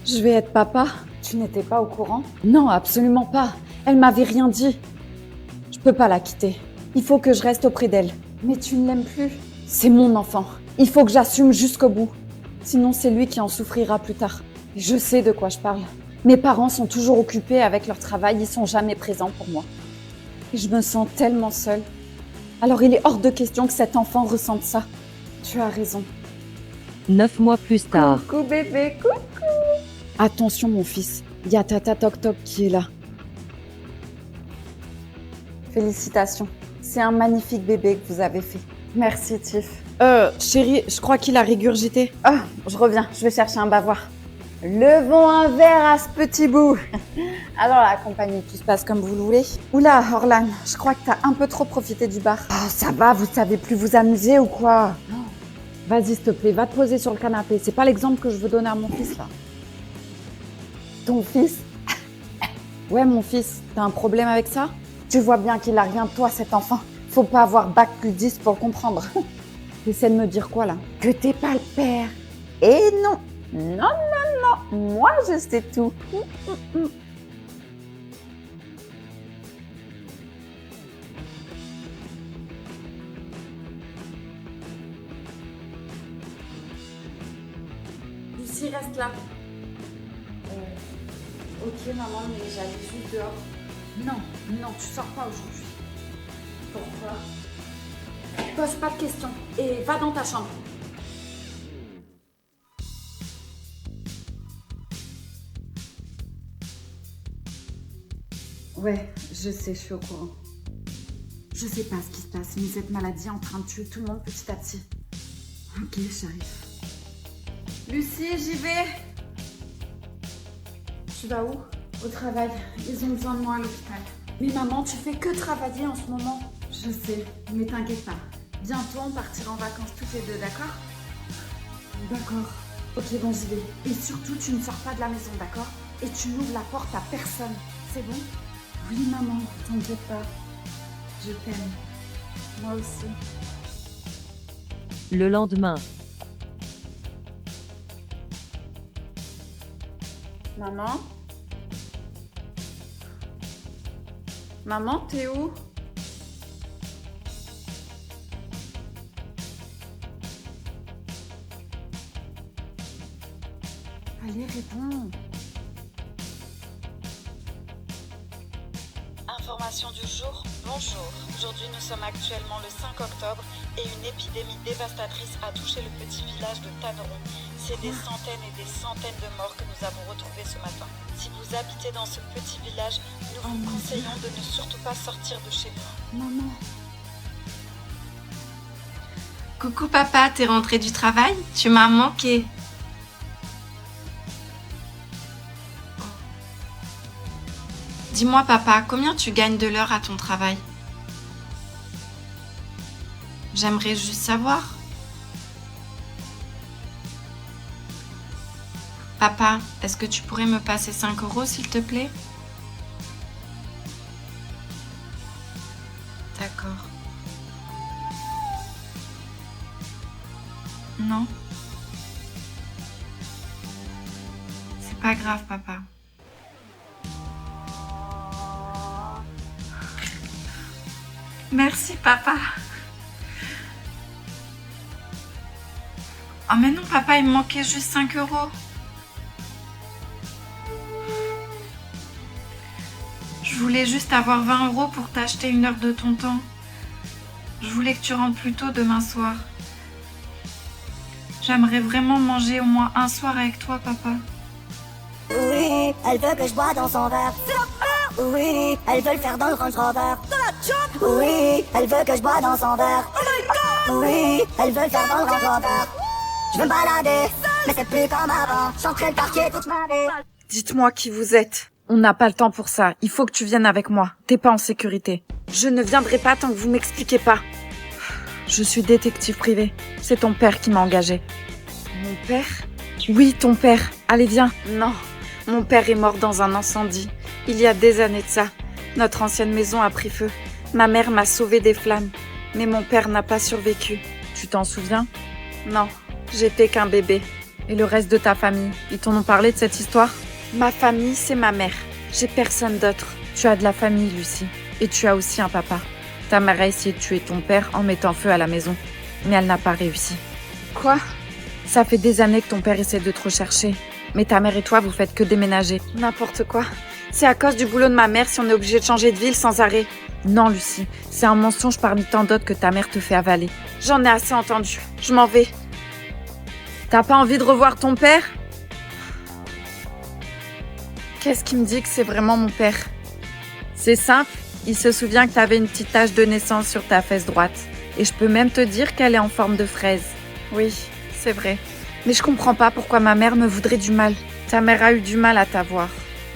Je vais être papa. Tu n'étais pas au courant? Non, absolument pas. Elle m'avait rien dit. Je peux pas la quitter. Il faut que je reste auprès d'elle. Mais tu ne l'aimes plus. C'est mon enfant. Il faut que j'assume jusqu'au bout. Sinon, c'est lui qui en souffrira plus tard. Et je sais de quoi je parle. Mes parents sont toujours occupés avec leur travail. Ils sont jamais présents pour moi. Et je me sens tellement seule. Alors il est hors de question que cet enfant ressente ça. Tu as raison. 9 mois plus tard. Coucou bébé, coucou. Attention mon fils, il y a Tata Toc Toc qui est là. Félicitations. C'est un magnifique bébé que vous avez fait. Merci Tiff. Chérie, je crois qu'il a régurgité. Oh, je reviens, je vais chercher un bavoir. Levons un verre à ce petit bout. Alors la compagnie, tout se passe comme vous le voulez. Oula, Orlan, je crois que t'as un peu trop profité du bar. Oh, ça va, vous savez plus vous amuser ou quoi? Vas-y s'il te plaît, va te poser sur le canapé. C'est pas l'exemple que je veux donner à mon fils là. Ton fils? Ouais mon fils, t'as un problème avec ça? Tu vois bien qu'il a rien de toi cet enfant. Faut pas avoir bac plus 10 pour le comprendre. T'essaies de me dire quoi là? Que t'es pas le père. Et non, non, non, non, moi je sais tout. Lucie, reste là. Ok maman, mais j'allais juste dehors. Non, non, tu sors pas aujourd'hui. Pourquoi? Pose pas de questions et va dans ta chambre. Ouais, je sais, je suis au courant. Je sais pas ce qui se passe, mais cette maladie est en train de tuer tout le monde petit à petit. Ok, j'arrive. Lucie, j'y vais. Tu vas où? Au travail. Ils ont besoin de moi à l'hôpital. Mais maman, tu fais que travailler en ce moment. Je sais, mais t'inquiète pas. Bientôt, on partira en vacances toutes les deux, d'accord? D'accord. Ok, bon, j'y vais. Et surtout, tu ne sors pas de la maison, d'accord? Et tu n'ouvres la porte à personne. C'est bon? Oui maman, t'inquiète pas. Je t'aime. Moi aussi. Le lendemain. Maman? Maman, t'es où? Allez, réponds. Information du jour, bonjour. Aujourd'hui nous sommes actuellement le 5 octobre et une épidémie dévastatrice a touché le petit village de Tanneron. C'est des centaines et des centaines de morts que nous avons retrouvés ce matin. Si vous habitez dans ce petit village, nous vous conseillons de ne surtout pas sortir de chez vous. Maman. Coucou papa, t'es rentré du travail? Tu m'as manqué. Dis-moi papa, combien tu gagnes de l'heure à ton travail? J'aimerais juste savoir. Papa, est-ce que tu pourrais me passer 5 € s'il te plaît? D'accord. Non? C'est pas grave papa. Merci papa. Oh mais non papa, il me manquait juste 5 €. Je voulais juste avoir 20 € pour t'acheter une heure de ton temps. Je voulais que tu rentres plus tôt demain soir. J'aimerais vraiment manger au moins un soir avec toi papa. Oui, elle veut que je bois dans son verre. Oui, elle veut le faire dans le Range Rover. Oui, elle veut que je bois dans son verre. Oui, elle veut le faire dans le Range Rover. Je veux me balader, mais c'est plus comme avant. J'entrais le quartier toute ma vie. Dites-moi qui vous êtes. On n'a pas le temps pour ça. Il faut que tu viennes avec moi. T'es pas en sécurité. Je ne viendrai pas tant que vous m'expliquez pas. Je suis détective privé. C'est ton père qui m'a engagée. Mon père? Oui, ton père. Allez, viens. Non, mon père est mort dans un incendie. Il y a des années de ça. Notre ancienne maison a pris feu. Ma mère m'a sauvée des flammes. Mais mon père n'a pas survécu. Tu t'en souviens? Non, j'étais qu'un bébé. Et le reste de ta famille, ils t'en ont parlé de cette histoire? Ma famille, c'est ma mère. J'ai personne d'autre. Tu as de la famille, Lucie. Et tu as aussi un papa. Ta mère a essayé de tuer ton père en mettant feu à la maison. Mais elle n'a pas réussi. Quoi? Ça fait des années que ton père essaie de te rechercher. Mais ta mère et toi, vous faites que déménager. N'importe quoi. C'est à cause du boulot de ma mère si on est obligé de changer de ville sans arrêt. Non, Lucie. C'est un mensonge parmi tant d'autres que ta mère te fait avaler. J'en ai assez entendu. Je m'en vais. T'as pas envie de revoir ton père? Qu'est-ce qui me dit que c'est vraiment mon père? C'est simple, il se souvient que t'avais une petite tache de naissance sur ta fesse droite. Et je peux même te dire qu'elle est en forme de fraise. Oui, c'est vrai. Mais je comprends pas pourquoi ma mère me voudrait du mal. Ta mère a eu du mal à t'avoir.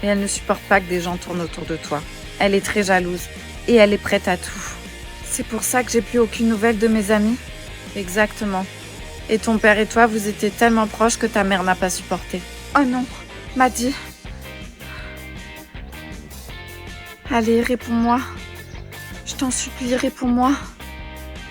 Et elle ne supporte pas que des gens tournent autour de toi. Elle est très jalouse. Et elle est prête à tout. C'est pour ça que j'ai plus aucune nouvelle de mes amis? Exactement. Et ton père et toi, vous étiez tellement proches que ta mère n'a pas supporté. Oh non, Maddy. Allez, réponds-moi. Je t'en supplie, réponds-moi.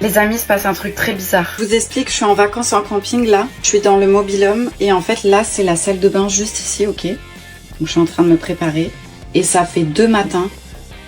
Les amis, il se passe un truc très bizarre. Je vous explique, je suis en vacances en camping là. Je suis dans le mobil-home et en fait là, c'est la salle de bain juste ici, ok? Donc je suis en train de me préparer. Et ça fait 2 matins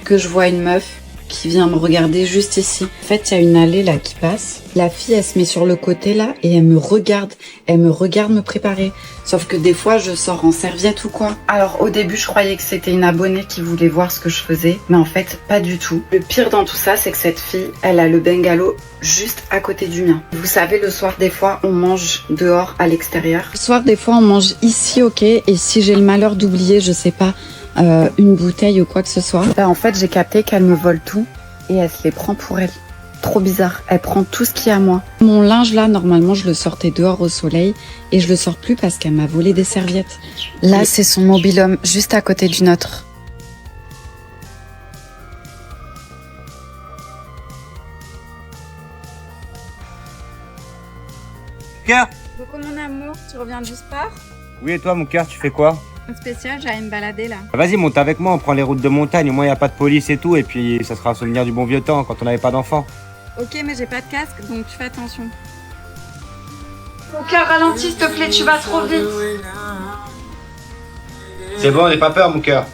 que je vois une meuf qui vient me regarder juste ici. En fait, il y a une allée là qui passe. La fille, elle se met sur le côté là et elle me regarde. Elle me regarde me préparer. Sauf que des fois, je sors en serviette ou quoi. Alors au début, je croyais que c'était une abonnée qui voulait voir ce que je faisais. Mais en fait, pas du tout. Le pire dans tout ça, c'est que cette fille, elle a le bungalow juste à côté du mien. Vous savez, le soir, des fois, on mange dehors à l'extérieur. Le soir, des fois, on mange ici, ok? Et si j'ai le malheur d'oublier, je sais pas, une bouteille ou quoi que ce soit, en fait, j'ai capté qu'elle me vole tout et elle se les prend pour elle. Trop bizarre, elle prend tout ce qui est à moi. Mon linge là, normalement, je le sortais dehors au soleil et je le sors plus parce qu'elle m'a volé des serviettes. Là, c'est son mobil-home juste à côté du nôtre. Cœur? Coucou mon amour, tu reviens du sport? Oui, et toi, mon cœur, tu fais quoi? Spécial, j'allais me balader là. Vas-y, monte avec moi, on prend les routes de montagne, au moins il n'y a pas de police et tout, et puis ça sera un souvenir du bon vieux temps quand on n'avait pas d'enfants. Ok, mais j'ai pas de casque, donc tu fais attention. Mon cœur ralentit, s'il te plaît, tu vas trop vite. C'est bon, n'aie pas peur, mon cœur.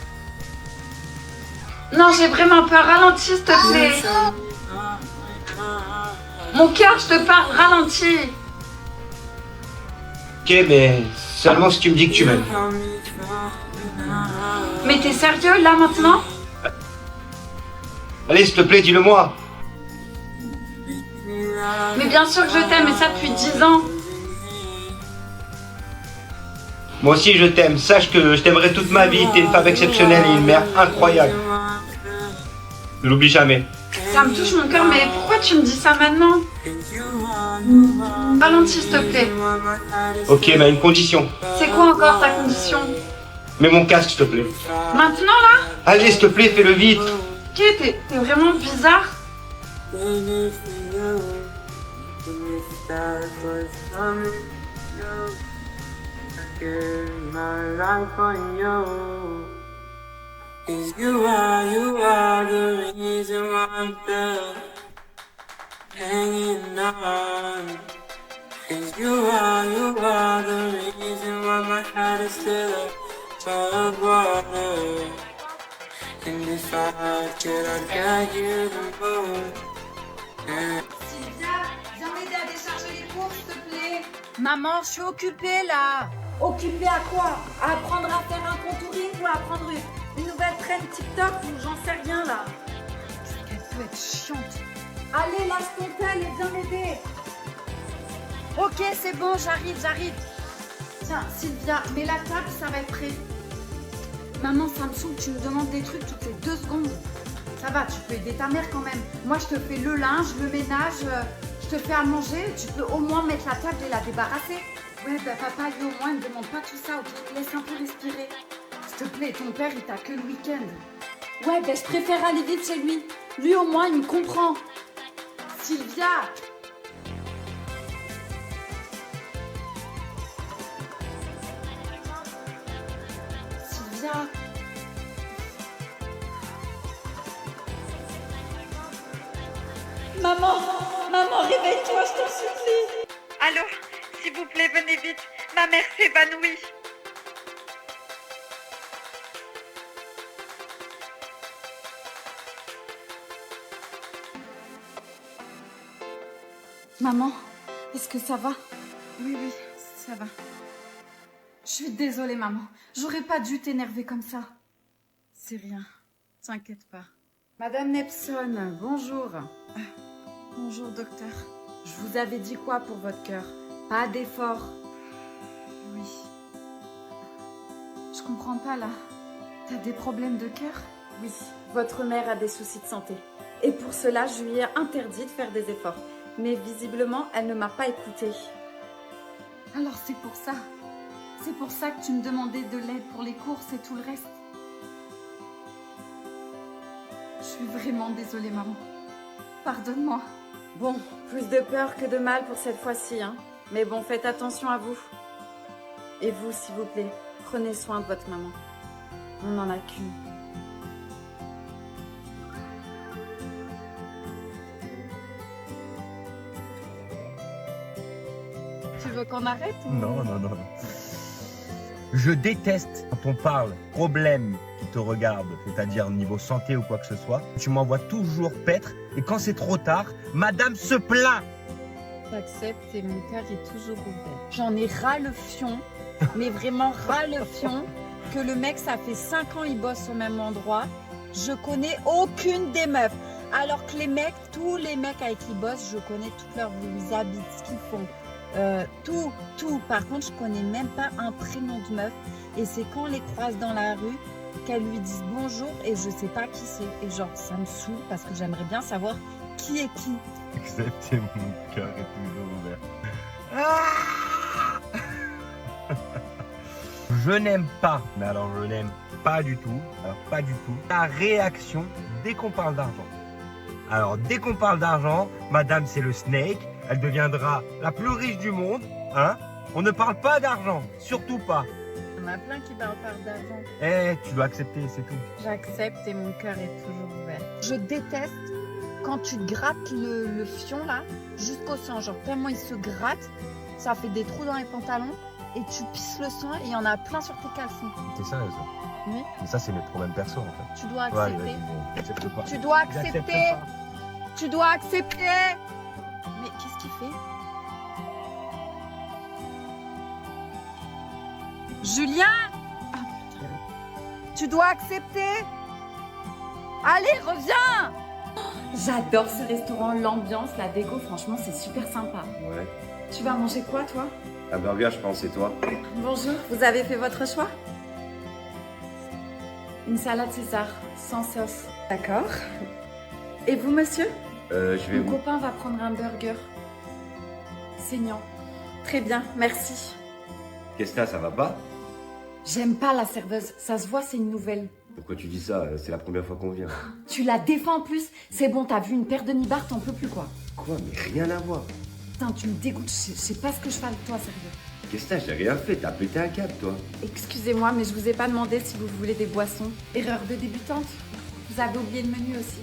Non, j'ai vraiment peur, ralentis, s'il te plaît. Mon cœur, je te parle, ralentis. Ok, mais seulement si tu me dis que tu m'aimes. Mais t'es sérieux là maintenant? Allez, s'il te plaît, dis-le-moi. Mais bien sûr que je t'aime, et ça depuis 10 ans. Moi aussi, je t'aime. Sache que je t'aimerai toute ma vie. T'es une femme exceptionnelle et une mère incroyable. Ne l'oublie jamais. Ça me touche mon cœur, mais pourquoi tu me dis ça maintenant? Ralentis, s'il te plaît. Ok, mais à une condition. C'est quoi encore ta condition? Mets mon casque, s'il te plaît. Maintenant là? Allez, s'il te plaît, fais-le vite. Ok, t'es vraiment bizarre. You are the reason why I'm still hanging on. 'Cause you are the reason why my heart is still above water. And if I could, I'd guide you the moon. Sylvia, viens m'aider à décharger les courses, s'il te plaît. Maman, je suis occupée là. Occupée à quoi? À apprendre à faire un contouring ou à apprendre une nouvelle trend TikTok ou j'en sais rien là. Elle peut être chiante. Allez, lâche ton tel et viens m'aider. Ok, c'est bon, j'arrive. Tiens, Sylvia, mets la table, ça va être prêt. Maman, ça me saoule, tu me demandes des trucs toutes les 2 secondes. Ça va, tu peux aider ta mère quand même. Moi, je te fais le linge, le ménage, je te fais à manger. Tu peux au moins mettre la table et la débarrasser. Ouais, bah papa, lui au moins, il ne demande pas tout ça, ok? Laisse un peu respirer. S'il te plaît, ton père, il t'a que le week-end. Ouais, ben je préfère aller vite chez lui. Lui au moins, il me comprend. Sylvia! Sylvia! Maman, réveille-toi, je t'en supplie. Allô, s'il vous plaît, venez vite. Ma mère s'évanouit. Maman, est-ce que ça va? Oui, oui, ça va. Je suis désolée, maman. J'aurais pas dû t'énerver comme ça. C'est rien. T'inquiète pas. Madame Nepson, bonjour. Bonjour, docteur. Je vous avais dit quoi pour votre cœur? Pas d'effort. Oui. Je comprends pas, là. T'as des problèmes de cœur? Oui, votre mère a des soucis de santé. Et pour cela, je lui ai interdit de faire des efforts. Mais visiblement, elle ne m'a pas écoutée. Alors c'est pour ça. C'est pour ça que tu me demandais de l'aide pour les courses et tout le reste. Je suis vraiment désolée, maman. Pardonne-moi. Bon, plus de peur que de mal pour cette fois-ci, hein. Mais bon, faites attention à vous. Et vous, s'il vous plaît, prenez soin de votre maman. On n'en a qu'une. Tu veux qu'on arrête ou... Non. Je déteste quand on parle problème qui te regarde, c'est-à-dire niveau santé ou quoi que ce soit. Tu m'envoies toujours paître et quand c'est trop tard, madame se plaint. J'accepte et mon cœur est toujours ouvert. J'en ai ras le fion, mais vraiment ras le fion, que le mec, ça fait 5 ans, il bosse au même endroit. Je connais aucune des meufs. Alors que les mecs, tous les mecs avec qui ils bossent, je connais toutes leurs vies, où ils habitent, ce qu'ils font. Tout. Par contre, je connais même pas un prénom de meuf. Et c'est quand on les croise dans la rue qu'elles lui disent bonjour et je sais pas qui c'est. Et genre, ça me saoule parce que j'aimerais bien savoir qui est qui. Acceptez, mon cœur est toujours ouvert. Je n'aime pas, mais alors je n'aime pas du tout, la réaction dès qu'on parle d'argent. Alors, dès qu'on parle d'argent, madame, c'est le snake, elle deviendra la plus riche du monde, hein. On ne parle pas d'argent, surtout pas. Il y en a plein qui parlent pas d'argent. Tu dois accepter, c'est tout. J'accepte et mon cœur est toujours ouvert. Je déteste quand tu grattes le fion là, jusqu'au sang. Genre tellement il se gratte, ça fait des trous dans les pantalons et tu pisses le sang et il y en a plein sur tes caleçons. T'es sérieuse? Oui. Mais ça, c'est mes problèmes perso, en fait. Tu dois accepter. Ouais, j'accepte pas. Tu dois J'accepte accepter. pas. Tu dois accepter. Mais qu'est-ce qu'il fait? Julien! Ah putain. Tu dois accepter. Allez, reviens! J'adore ce restaurant, l'ambiance, la déco, franchement, c'est super sympa. Ouais. Tu vas manger quoi, toi? Un burger, je pense, et toi? Bonjour, vous avez fait votre choix? Une salade César, sans sauce. D'accord. Et vous, monsieur? Je vais Mon où? copain va prendre un burger. Saignant. Très bien, merci. Qu'est-ce que ça va pas? J'aime pas la serveuse, ça se voit, c'est une nouvelle. Pourquoi tu dis ça? C'est la première fois qu'on vient. Tu la défends en plus? C'est bon, t'as vu une paire de nibards, t'en peux plus quoi. Quoi? Mais rien à voir. Putain, tu me dégoûtes, je sais pas ce que je fais avec toi, sérieux. Qu'est-ce que j'ai rien fait? T'as pété un câble, toi. Excusez-moi, mais je vous ai pas demandé si vous voulez des boissons. Erreur de débutante. Vous avez oublié le menu aussi.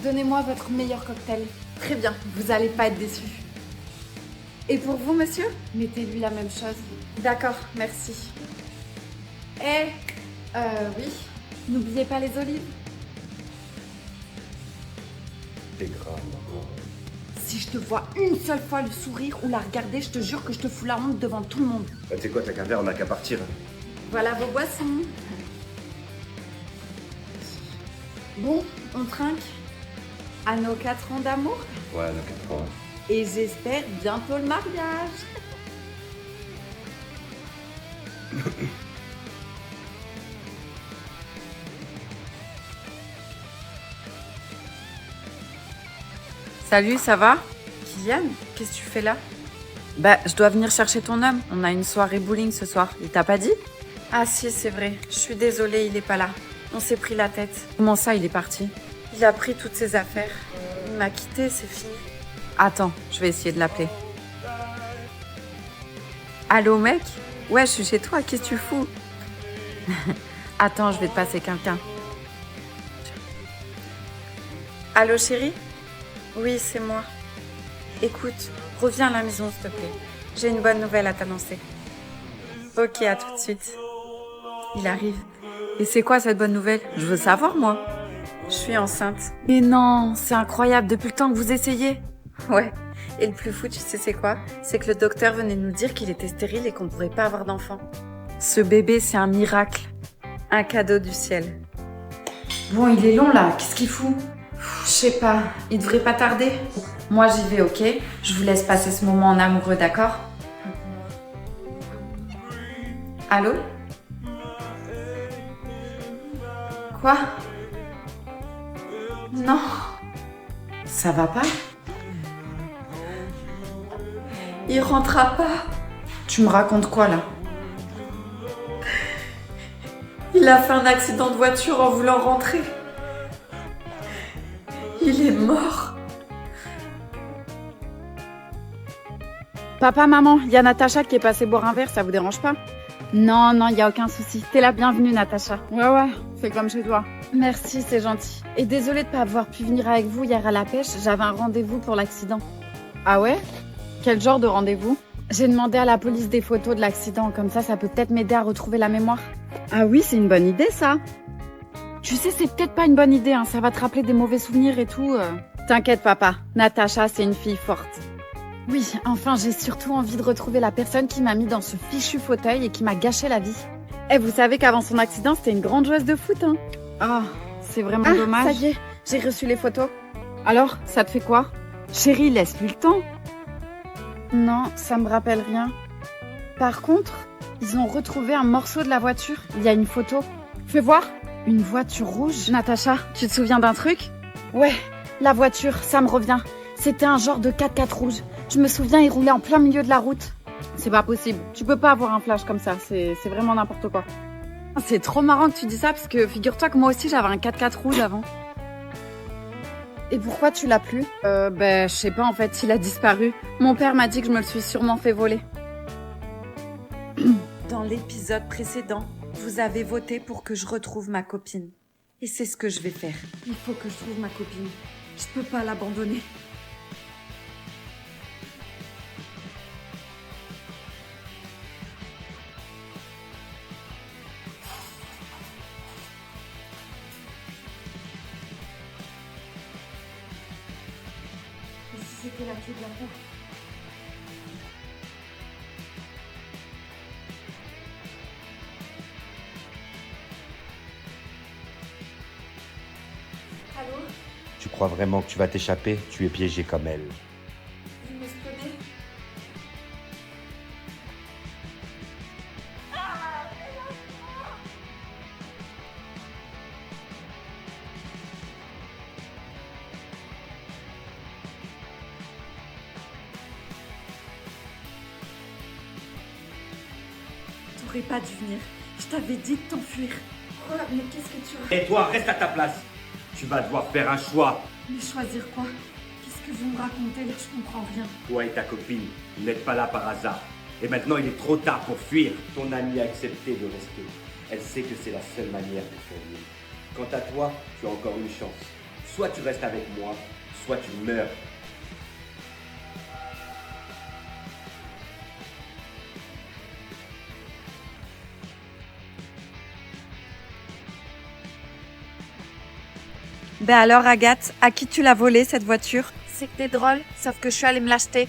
Donnez-moi votre meilleur cocktail. Très bien, vous allez pas être déçus. Et pour vous, monsieur? Mettez-lui la même chose. D'accord, merci. Oui. N'oubliez pas les olives. T'es grave, maman. Si je te vois une seule fois le sourire ou la regarder, je te jure que je te fous la honte devant tout le monde. Bah, tu sais quoi, t'as qu'à faire, on a qu'à partir. Voilà vos boissons. Bon, on trinque à nos 4 ans d'amour Ouais, on a qu'à prendre. et j'espère bientôt le mariage. Salut, ça va? Kylian, qu'est-ce que tu fais là? Bah, je dois venir chercher ton homme. On a une soirée bowling ce soir. Il t'a pas dit? Ah si, c'est vrai. Je suis désolée, il est pas là. On s'est pris la tête. Comment ça, il est parti? Il a pris toutes ses affaires. Il m'a quitté, c'est fini. Attends, je vais essayer de l'appeler. Allô, mec? Ouais, je suis chez toi. Qu'est-ce que tu fous? Attends, je vais te passer quelqu'un. Allô, chérie? Oui, c'est moi. Écoute, reviens à la maison, s'il te plaît. j'ai une bonne nouvelle à t'annoncer. Ok, à tout de suite. Il arrive. Et c'est quoi cette bonne nouvelle? Je veux savoir, moi. Je suis enceinte. Mais non, c'est incroyable, depuis le temps que vous essayez. Ouais. Et le plus fou, tu sais c'est quoi? C'est que le docteur venait nous dire qu'il était stérile et qu'on pourrait pas avoir d'enfant. Ce bébé, c'est un miracle. Un cadeau du ciel. Bon, il est long là, qu'est-ce qu'il fout? Je sais pas, il devrait pas tarder. Moi j'y vais, ok? Je vous laisse passer ce moment en amoureux, d'accord? Allô? Quoi? Non. Ça va pas? Il rentrera pas. Tu me racontes quoi là? Il a fait un accident de voiture en voulant rentrer. Il est mort. Papa, maman, il y a Natacha qui est passée boire un verre, ça vous dérange pas? Non, non, il n'y a aucun souci. T'es la bienvenue, Natacha. Ouais, c'est comme chez toi. Merci, c'est gentil. Et désolée de pas avoir pu venir avec vous hier à la pêche, j'avais un rendez-vous pour l'accident. Ah ouais? Quel genre de rendez-vous? J'ai demandé à la police des photos de l'accident, comme ça peut peut-être m'aider à retrouver la mémoire. Ah oui, c'est une bonne idée, ça. Tu sais, c'est peut-être pas une bonne idée, hein, ça va te rappeler des mauvais souvenirs et tout. T'inquiète, papa. Natacha, c'est une fille forte. Oui, enfin, j'ai surtout envie de retrouver la personne qui m'a mis dans ce fichu fauteuil et qui m'a gâché la vie. Eh, vous savez qu'avant son accident, c'était une grande joueuse de foot, hein. Ah, c'est vraiment dommage. Ça y est, j'ai reçu les photos. Alors, ça te fait quoi? Chérie, laisse-lui le temps. Non, ça me rappelle rien. Par contre, ils ont retrouvé un morceau de la voiture. Il y a une photo. Fais voir. Une voiture rouge. Natacha, tu te souviens d'un truc? Ouais, la voiture, ça me revient. C'était un genre de 4x4 rouge. Je me souviens, il roulait en plein milieu de la route. C'est pas possible. Tu peux pas avoir un flash comme ça. C'est vraiment n'importe quoi. C'est trop marrant que tu dis ça parce que figure-toi que moi aussi j'avais un 4x4 rouge avant. Et pourquoi tu l'as plus? Je sais pas en fait, il a disparu. Mon père m'a dit que je me le suis sûrement fait voler. Dans l'épisode précédent, vous avez voté pour que je retrouve ma copine. Et c'est ce que je vais faire. Il faut que je trouve ma copine. Je peux pas l'abandonner. Et si c'était la clé de la porte? Allô? Tu crois vraiment que tu vas t'échapper? Tu es piégé comme elle. Vous m'explodez? T'aurais pas dû venir. Je t'avais dit de t'enfuir. Quoi? Mais qu'est-ce que tu... Et toi, reste à ta place. Tu vas devoir faire un choix. Mais choisir quoi? Qu'est-ce que vous me racontez là? Je comprends rien. Toi et ta copine, vous n'êtes pas là par hasard. Et maintenant, il est trop tard pour fuir. Ton amie a accepté de rester. Elle sait que c'est la seule manière de survivre. Quant à toi, tu as encore une chance. Soit tu restes avec moi, soit tu meurs. Ben alors Agathe, à qui tu l'as volée cette voiture? C'est que t'es drôle, sauf que je suis allée me l'acheter.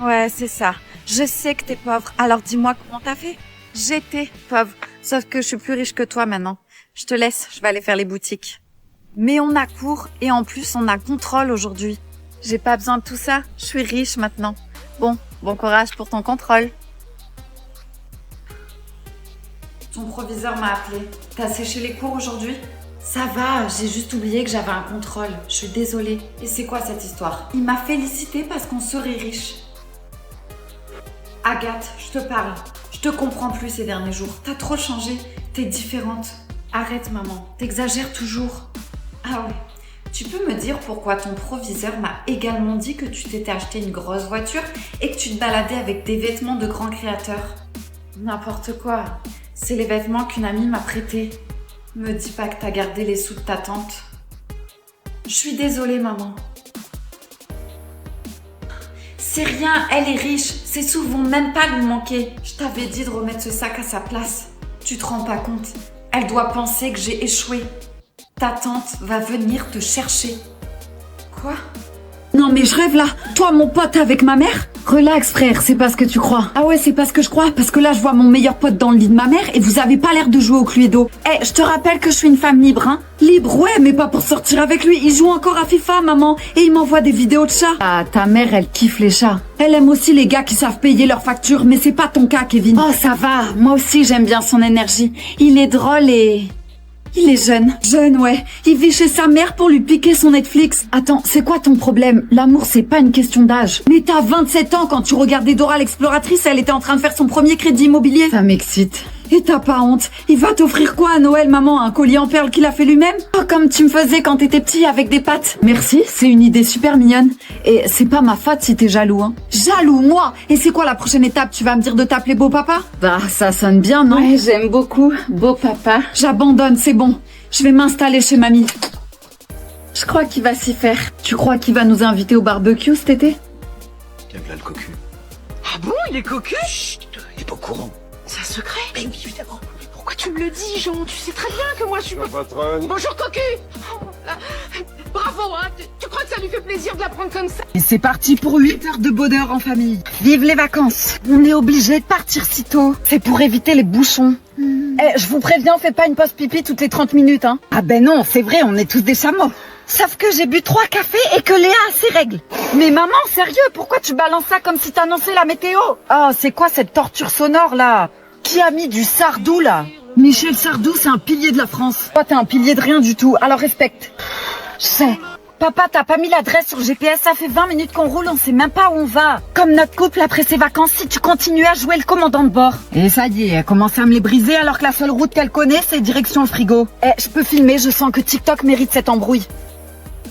Ouais, c'est ça. Je sais que t'es pauvre, alors dis-moi comment t'as fait? J'étais pauvre, sauf que je suis plus riche que toi maintenant. Je te laisse, je vais aller faire les boutiques. Mais on a cours et en plus on a contrôle aujourd'hui. J'ai pas besoin de tout ça, je suis riche maintenant. Bon courage pour ton contrôle. Ton proviseur m'a appelé. T'as séché les cours aujourd'hui? Ça va, j'ai juste oublié que j'avais un contrôle. Je suis désolée. Et c'est quoi cette histoire? Il m'a félicité parce qu'on serait riche. Agathe, je te parle. Je te comprends plus ces derniers jours. T'as trop changé. T'es différente. Arrête, maman. T'exagères toujours. Ah ouais. Tu peux me dire pourquoi ton proviseur m'a également dit que tu t'étais acheté une grosse voiture et que tu te baladais avec des vêtements de grands créateurs? N'importe quoi. C'est les vêtements qu'une amie m'a prêtés. Me dis pas que t'as gardé les sous de ta tante. Je suis désolée, maman. C'est rien, elle est riche. Ces sous vont même pas lui manquer. Je t'avais dit de remettre ce sac à sa place. Tu te rends pas compte? Elle doit penser que j'ai échoué. Ta tante va venir te chercher. Quoi? Non mais je rêve là. Toi mon pote avec ma mère? Relax frère, c'est pas ce que tu crois. Ah ouais, c'est pas ce que je crois, parce que là je vois mon meilleur pote dans le lit de ma mère et vous avez pas l'air de jouer au Cluedo. Eh, je te rappelle que je suis une femme libre, hein. Libre, ouais, mais pas pour sortir avec lui. Il joue encore à FIFA, maman, et il m'envoie des vidéos de chats. Ah, ta mère, elle kiffe les chats. Elle aime aussi les gars qui savent payer leurs factures, mais c'est pas ton cas, Kevin. Oh, ça va. Moi aussi, j'aime bien son énergie. Il est drôle et... il est jeune. Jeune, ouais. Il vit chez sa mère pour lui piquer son Netflix. Attends, c'est quoi ton problème? L'amour, c'est pas une question d'âge. Mais t'as 27 ans quand tu regardais Dora l'exploratrice, elle était en train de faire son premier crédit immobilier. Ça m'excite. Et t'as pas honte? Il va t'offrir quoi à Noël, maman? Un collier en perles qu'il a fait lui-même? Oh, comme tu me faisais quand t'étais petit avec des pâtes. Merci, c'est une idée super mignonne. Et c'est pas ma faute si t'es jaloux, hein. Jaloux, moi? Et c'est quoi la prochaine étape? Tu vas me dire de t'appeler beau papa? Bah, ça sonne bien, non? Ouais, j'aime beaucoup. Beau papa. J'abandonne, c'est bon. Je vais m'installer chez mamie. Je crois qu'il va s'y faire. Tu crois qu'il va nous inviter au barbecue cet été? Tiens, là le cocu. Ah bon, il est cocu? Chut, il est pas au courant. C'est un secret? Mais oui, évidemment. Pourquoi tu me le dis, Jean? Tu sais très bien que moi je suis... Ma patronne. Bonjour, cocu. Oh, là. Bravo, hein. Tu crois que ça lui fait plaisir de la prendre comme ça? Et c'est parti pour 8 heures de bonheur en famille. Vive les vacances. On est obligé de partir si tôt. C'est pour éviter les bouchons. Eh, je vous préviens, on fait pas une pause pipi toutes les 30 minutes, hein. Ah ben non, c'est vrai, on est tous des chameaux. Sauf que j'ai bu 3 cafés et que Léa a ses règles. Mais maman, sérieux, pourquoi tu balances ça comme si t'annonçais la météo? Oh, c'est quoi cette torture sonore là? Qui a mis du Sardou là? Michel Sardou, c'est un pilier de la France. Toi, t'es un pilier de rien du tout, alors respecte. Je sais. Papa, t'as pas mis l'adresse sur le GPS, ça fait 20 minutes qu'on roule, on sait même pas où on va. Comme notre couple après ses vacances, si tu continues à jouer le commandant de bord. Et ça y est, elle commence à me les briser alors que la seule route qu'elle connaît, c'est direction le frigo. Eh, je peux filmer, je sens que TikTok mérite cette embrouille.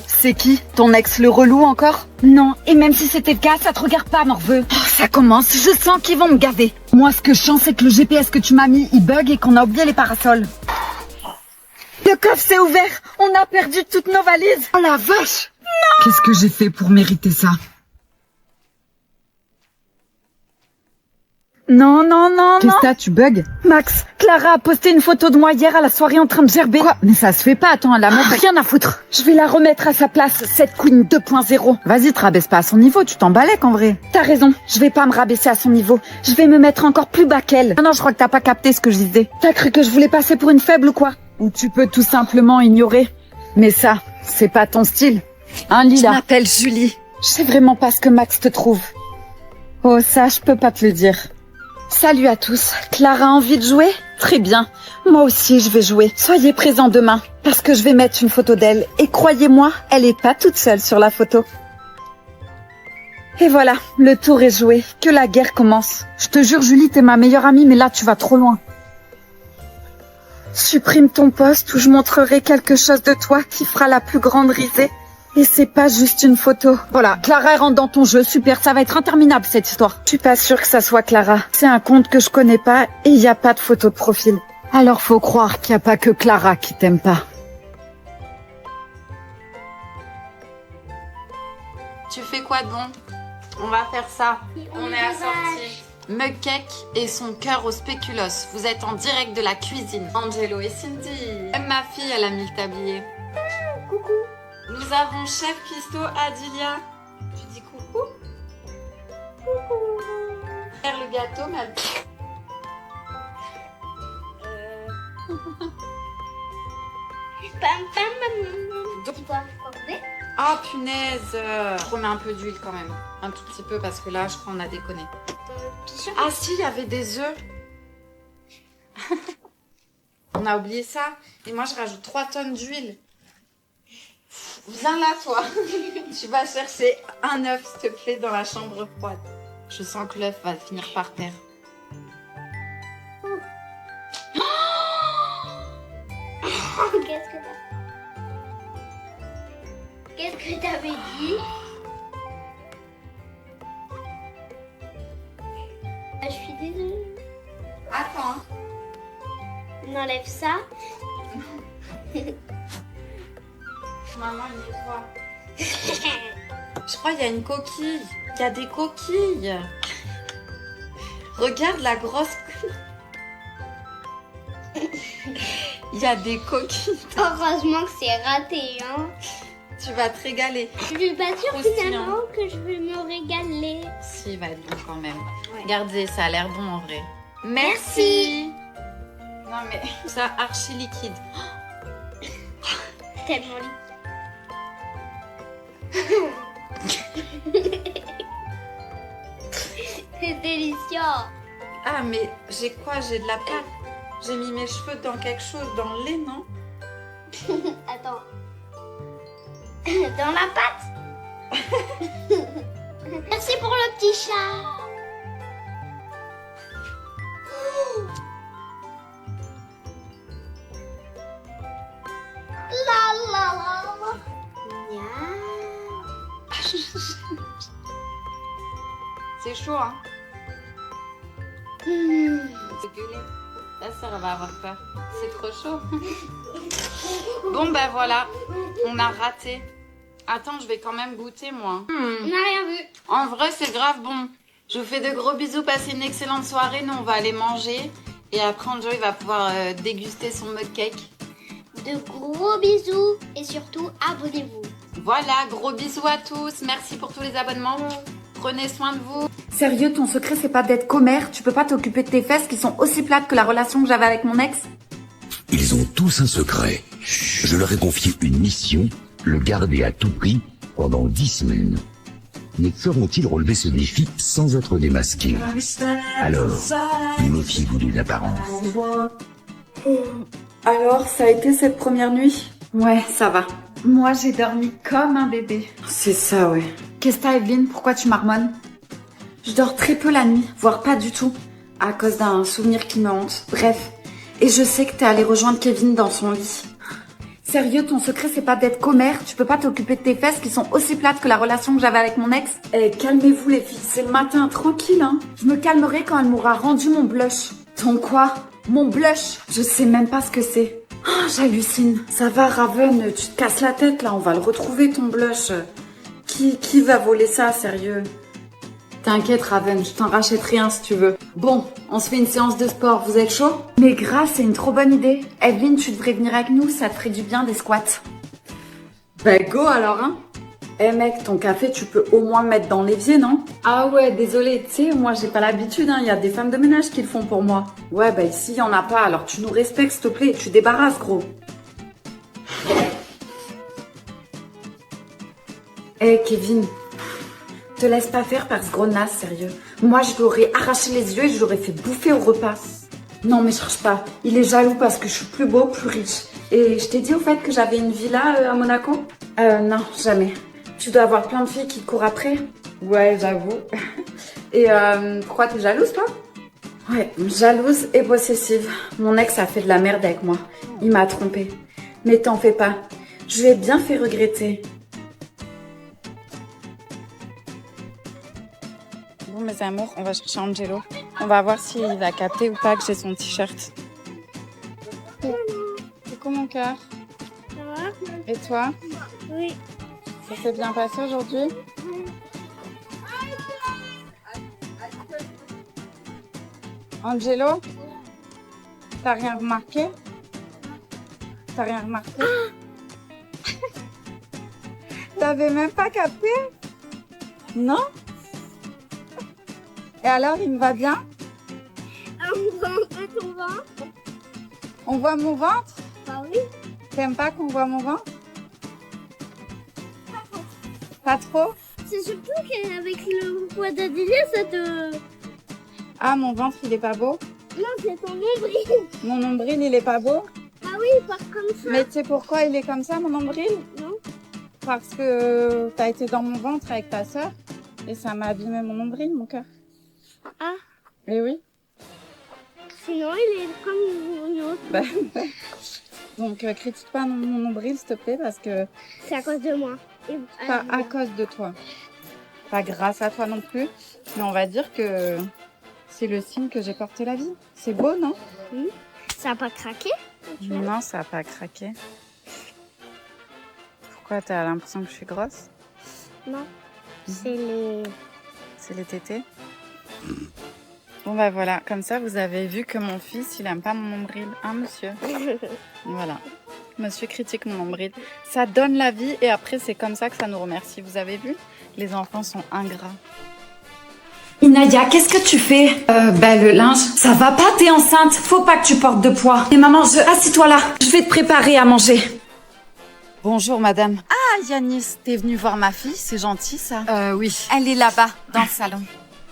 C'est qui? Ton ex le relou encore? Non, et même si c'était le cas, ça te regarde pas, morveux. Oh, ça commence, je sens qu'ils vont me gaver. Moi, ce que je sens, c'est que le GPS que tu m'as mis, il bug et qu'on a oublié les parasols. Le coffre s'est ouvert, on a perdu toutes nos valises. Oh la vache! Non! Qu'est-ce que j'ai fait pour mériter ça? Non, non, non, Qu'est-ce que t'as, tu bugs? Max, Clara a posté une photo de moi hier à la soirée en train de gerber. Quoi? Mais ça se fait pas, attends, la meuf, rien à foutre. Je vais la remettre à sa place, cette Queen 2.0. Vas-y, te rabaisse pas à son niveau, tu t'en balèques en vrai. T'as raison, je vais pas me rabaisser à son niveau. Je vais me mettre encore plus bas qu'elle. Non, je crois que t'as pas capté ce que je disais. T'as cru que je voulais passer pour une faible ou quoi? Ou tu peux tout simplement ignorer. Mais ça, c'est pas ton style. Hein, Lila? Je m'appelle Julie. Je sais vraiment pas ce que Max te trouve. Oh, ça, je peux pas te le dire. Salut à tous. Clara a envie de jouer? Très bien. Moi aussi, je vais jouer. Soyez présents demain, parce que je vais mettre une photo d'elle. Et croyez-moi, elle est pas toute seule sur la photo. Et voilà, le tour est joué. Que la guerre commence. Je te jure, Julie, t'es ma meilleure amie, mais là, tu vas trop loin. Supprime ton post où je montrerai quelque chose de toi qui fera la plus grande risée. Et c'est pas juste une photo. Voilà, Clara rentre dans ton jeu, super, ça va être interminable cette histoire. Je suis pas sûre que ça soit Clara. C'est un compte que je connais pas et il y a pas de photo de profil. Alors faut croire qu'il y a pas que Clara qui t'aime pas. Tu fais quoi de bon? On va faire ça. On est assortis. Mug cake et son cœur au spéculoos. Vous êtes en direct de la cuisine. Angelo et Cindy. Même ma fille, elle a mis le tablier. Coucou. Nous avons chef cuistot Adilia. Tu dis coucou? Coucou. Faire le gâteau, mais elle... Tu dois recorder? Ah punaise. Je remets un peu d'huile quand même. Un tout petit peu parce que là, je crois qu'on a déconné. Ah si, il y avait des œufs. On a oublié ça. Et moi, je rajoute 3 tonnes d'huile. Viens là, toi. Tu vas chercher un œuf, s'il te plaît, dans la chambre froide. Je sens que l'œuf va finir par terre. Qu'est-ce que t'avais dit? Je suis désolée. Attends. On enlève ça. Maman, il nettoie. Je crois qu'il y a une coquille. Il y a des coquilles. Regarde la grosse... Il y a des coquilles. Heureusement que c'est raté, hein. Tu vas te régaler. Je suis pas sûre Croustillant. finalement que je vais me régaler. Si, il va être bon quand même. Ouais. Regardez, ça a l'air bon en vrai. Merci. Non mais, ça archi liquide. Tellement c'est délicieux. Ah mais j'ai quoi? J'ai de la pâte. J'ai mis mes cheveux dans quelque chose, dans le lait, non? Attends. Dans la pâte. Merci pour le petit chat. La la la la. Miaou. C'est chaud, hein? Hmm. C'est gueulé. La sœur va avoir peur. C'est trop chaud. Bon, ben voilà. On a raté. Attends, je vais quand même goûter, moi. On n'a rien vu. En vrai, c'est grave bon. Je vous fais de gros bisous. Passez une excellente soirée. Nous, on va aller manger. Et après, Enjoy va pouvoir déguster son mug cake. De gros bisous et surtout abonnez-vous. Voilà, gros bisous à tous. Merci pour tous les abonnements. Prenez soin de vous. Sérieux, ton secret, c'est pas d'être commère? Tu peux pas t'occuper de tes fesses qui sont aussi plates que la relation que j'avais avec mon ex? Ils ont tous un secret. Je leur ai confié une mission, le garder à tout prix pendant 10 semaines. Mais sauront-ils relever ce défi sans être démasqués? Alors, méfiez-vous d'une apparence. Alors, ça a été cette première nuit? Ouais, ça va. Moi, j'ai dormi comme un bébé. C'est ça, ouais. Qu'est-ce que t'as, Evelyne? Pourquoi tu marmonnes? Je dors très peu la nuit, voire pas du tout, à cause d'un souvenir qui me hante. Bref. Et je sais que t'es allé rejoindre Kevin dans son lit. Sérieux, ton secret, c'est pas d'être commère? Tu peux pas t'occuper de tes fesses qui sont aussi plates que la relation que j'avais avec mon ex? Eh, calmez-vous les filles, c'est le matin, tranquille, hein. Je me calmerai quand elle m'aura rendu mon blush. Ton quoi? Mon blush? Je sais même pas ce que c'est. Oh, j'hallucine. Ça va, Raven, tu te casses la tête, là, on va le retrouver, ton blush. Qui va voler ça, sérieux? T'inquiète, Raven, je t'en rachèterai un si tu veux. Bon, on se fait une séance de sport, vous êtes chaud? Mais grâce, c'est une trop bonne idée. Evelyne, tu devrais venir avec nous, ça te ferait du bien des squats. Bah go alors, hein. Eh mec, ton café, tu peux au moins le mettre dans l'évier, non? Ah ouais, désolé, tu sais, moi j'ai pas l'habitude, hein, y a des femmes de ménage qui le font pour moi. Ouais, bah ici y en a pas, alors tu nous respectes s'il te plaît, tu débarrasses gros. Eh Kevin, te laisse pas faire par ce gros naze, sérieux. Moi je lui aurais arraché les yeux et je l'aurais fait bouffer au repas. Non mais cherche pas, il est jaloux parce que je suis plus beau, plus riche. Et je t'ai dit au fait que j'avais une villa à Monaco? Non, jamais. Tu dois avoir plein de filles qui te courent après. Ouais, j'avoue. Et pourquoi t'es jalouse, toi? Ouais, jalouse et possessive. Mon ex a fait de la merde avec moi. Il m'a trompée. Mais t'en fais pas. Je lui ai bien fait regretter. Bon, mes amours, on va chercher Angelo. On va voir s'il va capter ou pas que j'ai son t-shirt. Coucou, mon cœur. Ça va? Et toi? Oui. Ça s'est bien passé aujourd'hui? Angelo? T'as rien remarqué? T'as rien remarqué? T'avais même pas capté? Non? Et alors, il me va bien? On voit un peu ton ventre? On voit mon ventre? Bah oui. T'aimes pas qu'on voit mon ventre? Pas trop? C'est surtout qu'avec le poids d'Adélia, ça te... Ah, mon ventre, il est pas beau? Non, c'est ton nombril. Mon nombril, il est pas beau? Ah oui, il part comme ça. Mais tu sais pourquoi il est comme ça, mon nombril? Non. Parce que t'as été dans mon ventre avec ta sœur et ça m'a abîmé mon nombril, mon cœur. Ah. Mais oui. Sinon, il est comme une autre. Bah, ouais. Donc, critique pas mon nombril, s'il te plaît, parce que... C'est à cause de moi. Et... Pas à cause de toi. Pas grâce à toi non plus. Mais on va dire que c'est le signe que j'ai porté la vie. C'est beau, non? Ça a pas craqué? Non, ça a pas craqué. Pourquoi t'as l'impression que je suis grosse? Non. C'est les c'est les tétés. Bon bah voilà, comme ça vous avez vu que mon fils, il aime pas mon nombril, hein monsieur? Voilà, monsieur critique mon nombril. Ça donne la vie et après c'est comme ça que ça nous remercie. Vous avez vu? Les enfants sont ingrats. Inaya, qu'est-ce que tu fais? Le linge. Ça va pas, t'es enceinte. Faut pas que tu portes de poids. Et maman, assis-toi là. Je vais te préparer à manger. Bonjour madame. Ah Yanis, t'es venue voir ma fille, c'est gentil ça? Oui. Elle est là-bas, dans le salon.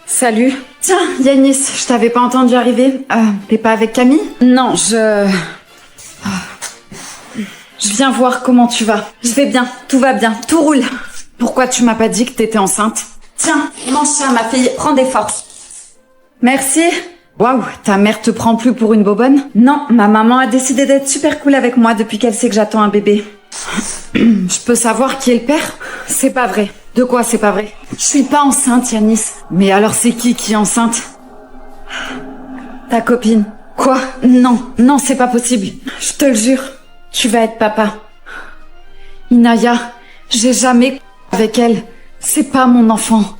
Salut. Tiens, Yanis, je t'avais pas entendu arriver. T'es pas avec Camille? Non, je viens voir comment tu vas. Je vais bien, tout va bien, tout roule. Pourquoi tu m'as pas dit que t'étais enceinte? Tiens, mange ça, ma fille, prends des forces. Merci. Waouh, ta mère te prend plus pour une bobonne? Non, ma maman a décidé d'être super cool avec moi depuis qu'elle sait que j'attends un bébé. Je peux savoir qui est le père? C'est pas vrai. De quoi c'est pas vrai? Je suis pas enceinte, Yanis. Mais alors c'est qui est enceinte? Ta copine. Quoi? Non, c'est pas possible. Je te le jure. Tu vas être papa. Inaya, j'ai jamais avec elle. C'est pas mon enfant.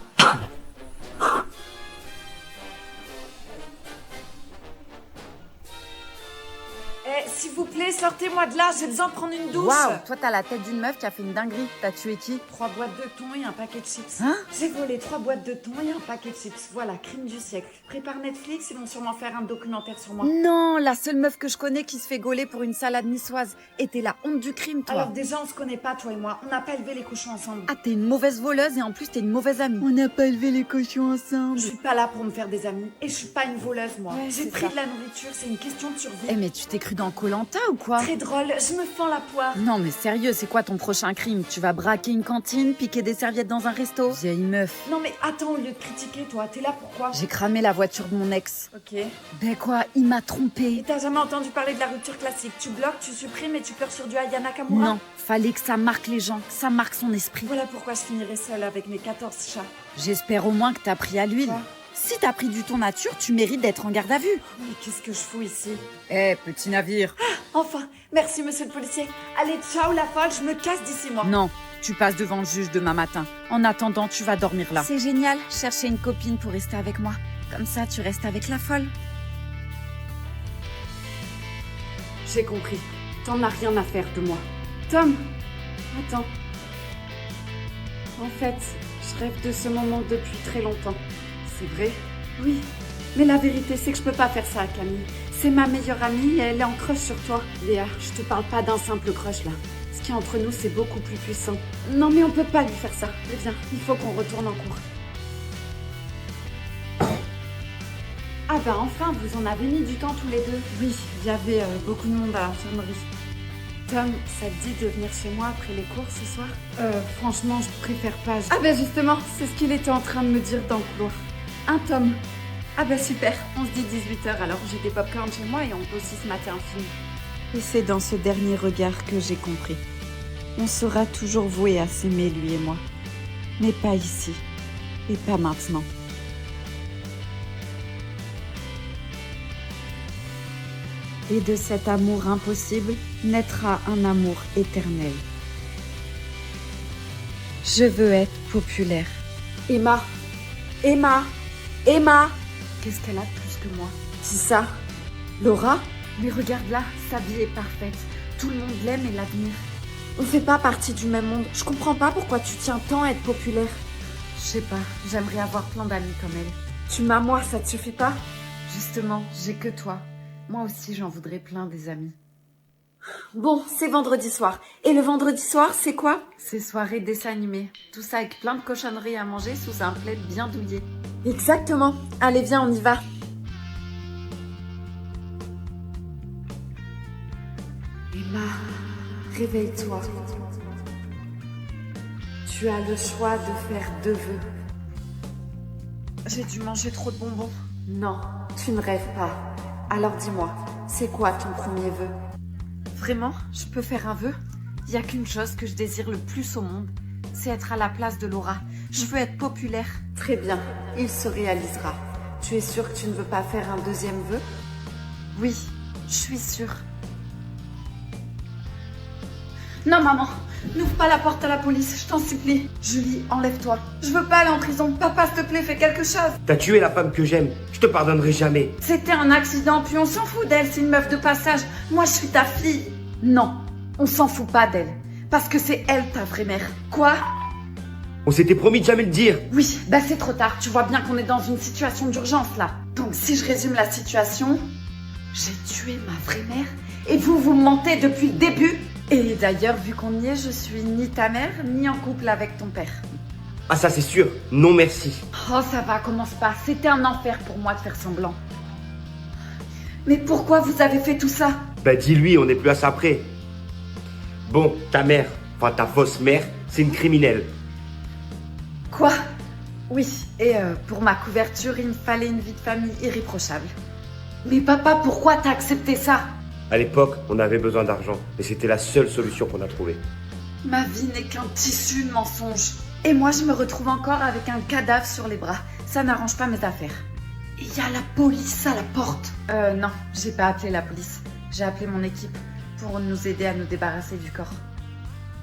S'il vous plaît, sortez-moi de là, j'ai besoin de prendre une douche. Waouh, toi t'as la tête d'une meuf qui a fait une dinguerie. T'as tué qui? 3 boîtes de thon et un paquet de chips. Hein? J'ai volé 3 boîtes de thon et un paquet de chips. Voilà, crime du siècle. Prépare Netflix, ils vont sûrement faire un documentaire sur moi. Non, la seule meuf que je connais qui se fait gauler pour une salade niçoise. Et t'es la honte du crime, toi. Alors déjà, on se connaît pas, toi et moi. On n'a pas élevé les cochons ensemble. Ah, t'es une mauvaise voleuse et en plus t'es une mauvaise amie. On n'a pas élevé les cochons ensemble. Je suis pas là pour me faire des amis. Et je suis pas une voleuse, moi. Ouais, j'ai pris de la nourriture, c'est une question de survie. Eh mais tu t'es cru dans Koh-Lanta ou quoi? Très drôle, je me fends la poire. Non mais sérieux, c'est quoi ton prochain crime? Tu vas braquer une cantine, piquer des serviettes dans un resto? Vieille meuf. Non mais attends, au lieu de critiquer, toi, t'es là pourquoi? J'ai cramé la voiture de mon ex. Ok. Ben quoi, il m'a trompé. Et t'as jamais entendu parler de la rupture classique? Tu bloques, tu supprimes et tu pleures sur du Aya Nakamura? Non, fallait que ça marque les gens, que ça marque son esprit. Voilà pourquoi je finirai seule avec mes 14 chats. J'espère au moins que t'as pris à l'huile. Si t'as pris du ton nature, tu mérites d'être en garde à vue. Mais qu'est-ce que je fous ici? Petit navire. Ah, enfin, merci monsieur le policier. Allez, ciao la folle, je me casse d'ici moi. Non, tu passes devant le juge demain matin. En attendant, tu vas dormir là. C'est génial, chercher une copine pour rester avec moi. Comme ça, tu restes avec la folle. J'ai compris. T'en as rien à faire de moi. Tom, attends. En fait, je rêve de ce moment depuis très longtemps. C'est vrai? Oui. Mais la vérité, c'est que je peux pas faire ça à Camille. C'est ma meilleure amie et elle est en crush sur toi. Léa, je te parle pas d'un simple crush là. Ce qui est entre nous, c'est beaucoup plus puissant. Non mais on peut pas lui faire ça. Mais viens, il faut qu'on retourne en cours. Ah bah enfin, vous en avez mis du temps tous les deux. Oui, il y avait beaucoup de monde à l'infirmerie. Tom, ça te dit de venir chez moi après les cours ce soir? Franchement, je préfère pas. Ah bah justement, c'est ce qu'il était en train de me dire dans le couloir. Un Tom. Ah bah super, on se dit 18h alors j'ai des popcorn chez moi et on peut aussi se mater un film. Et c'est dans ce dernier regard que j'ai compris. On sera toujours voués à s'aimer lui et moi. Mais pas ici. Et pas maintenant. Et de cet amour impossible naîtra un amour éternel. Je veux être populaire. Emma. Qu'est-ce qu'elle a de plus que moi? C'est ça. Laura? Mais regarde là, sa vie est parfaite. Tout le monde l'aime et l'admire. On fait pas partie du même monde. Je comprends pas pourquoi tu tiens tant à être populaire. Je sais pas, j'aimerais avoir plein d'amis comme elle. Tu m'as moi, ça te suffit pas? Justement, j'ai que toi. Moi aussi, j'en voudrais plein des amis. Bon, c'est vendredi soir. Et le vendredi soir, c'est quoi? C'est soirée dessin animé. Tout ça avec plein de cochonneries à manger sous un plaid bien douillet. Exactement. Allez, viens, on y va. Emma, réveille-toi. Tu as le choix de faire 2 vœux. J'ai dû manger trop de bonbons. Non, tu ne rêves pas. Alors dis-moi, c'est quoi ton premier vœu? Vraiment, je peux faire un vœu? Il n'y a qu'une chose que je désire le plus au monde, c'est être à la place de Laura. Je veux être populaire. Très bien, il se réalisera. Tu es sûre que tu ne veux pas faire un 2e vœu? Oui, je suis sûre. Non, maman, n'ouvre pas la porte à la police, je t'en supplie. Julie, enlève-toi. Je veux pas aller en prison. Papa, s'il te plaît, fais quelque chose. T'as tué la femme que j'aime. Je te pardonnerai jamais. C'était un accident, puis on s'en fout d'elle, c'est une meuf de passage. Moi, je suis ta fille. Non, on s'en fout pas d'elle. Parce que c'est elle, ta vraie mère. Quoi? On s'était promis de jamais le dire. Oui, bah c'est trop tard. Tu vois bien qu'on est dans une situation d'urgence, là. Donc, si je résume la situation, j'ai tué ma vraie mère et vous me mentez depuis le début. Et d'ailleurs, vu qu'on y est, je suis ni ta mère, ni en couple avec ton père. Ah ça c'est sûr. Non merci. Oh, ça va, commence pas. C'était un enfer pour moi de faire semblant. Mais pourquoi vous avez fait tout ça? Bah dis-lui, on n'est plus à ça près. Bon, ta mère, enfin ta fausse mère, c'est une criminelle. Quoi? Oui, et pour ma couverture, il me fallait une vie de famille irréprochable. Mais papa, pourquoi t'as accepté ça? À l'époque, on avait besoin d'argent et c'était la seule solution qu'on a trouvée. Ma vie n'est qu'un tissu de mensonges. Et moi, je me retrouve encore avec un cadavre sur les bras. Ça n'arrange pas mes affaires. Et il y a la police à la porte. Non, j'ai pas appelé la police. J'ai appelé mon équipe pour nous aider à nous débarrasser du corps.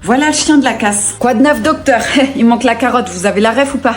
Voilà le chien de la casse. Quoi de neuf, docteur? Il manque la carotte, vous avez la ref ou pas?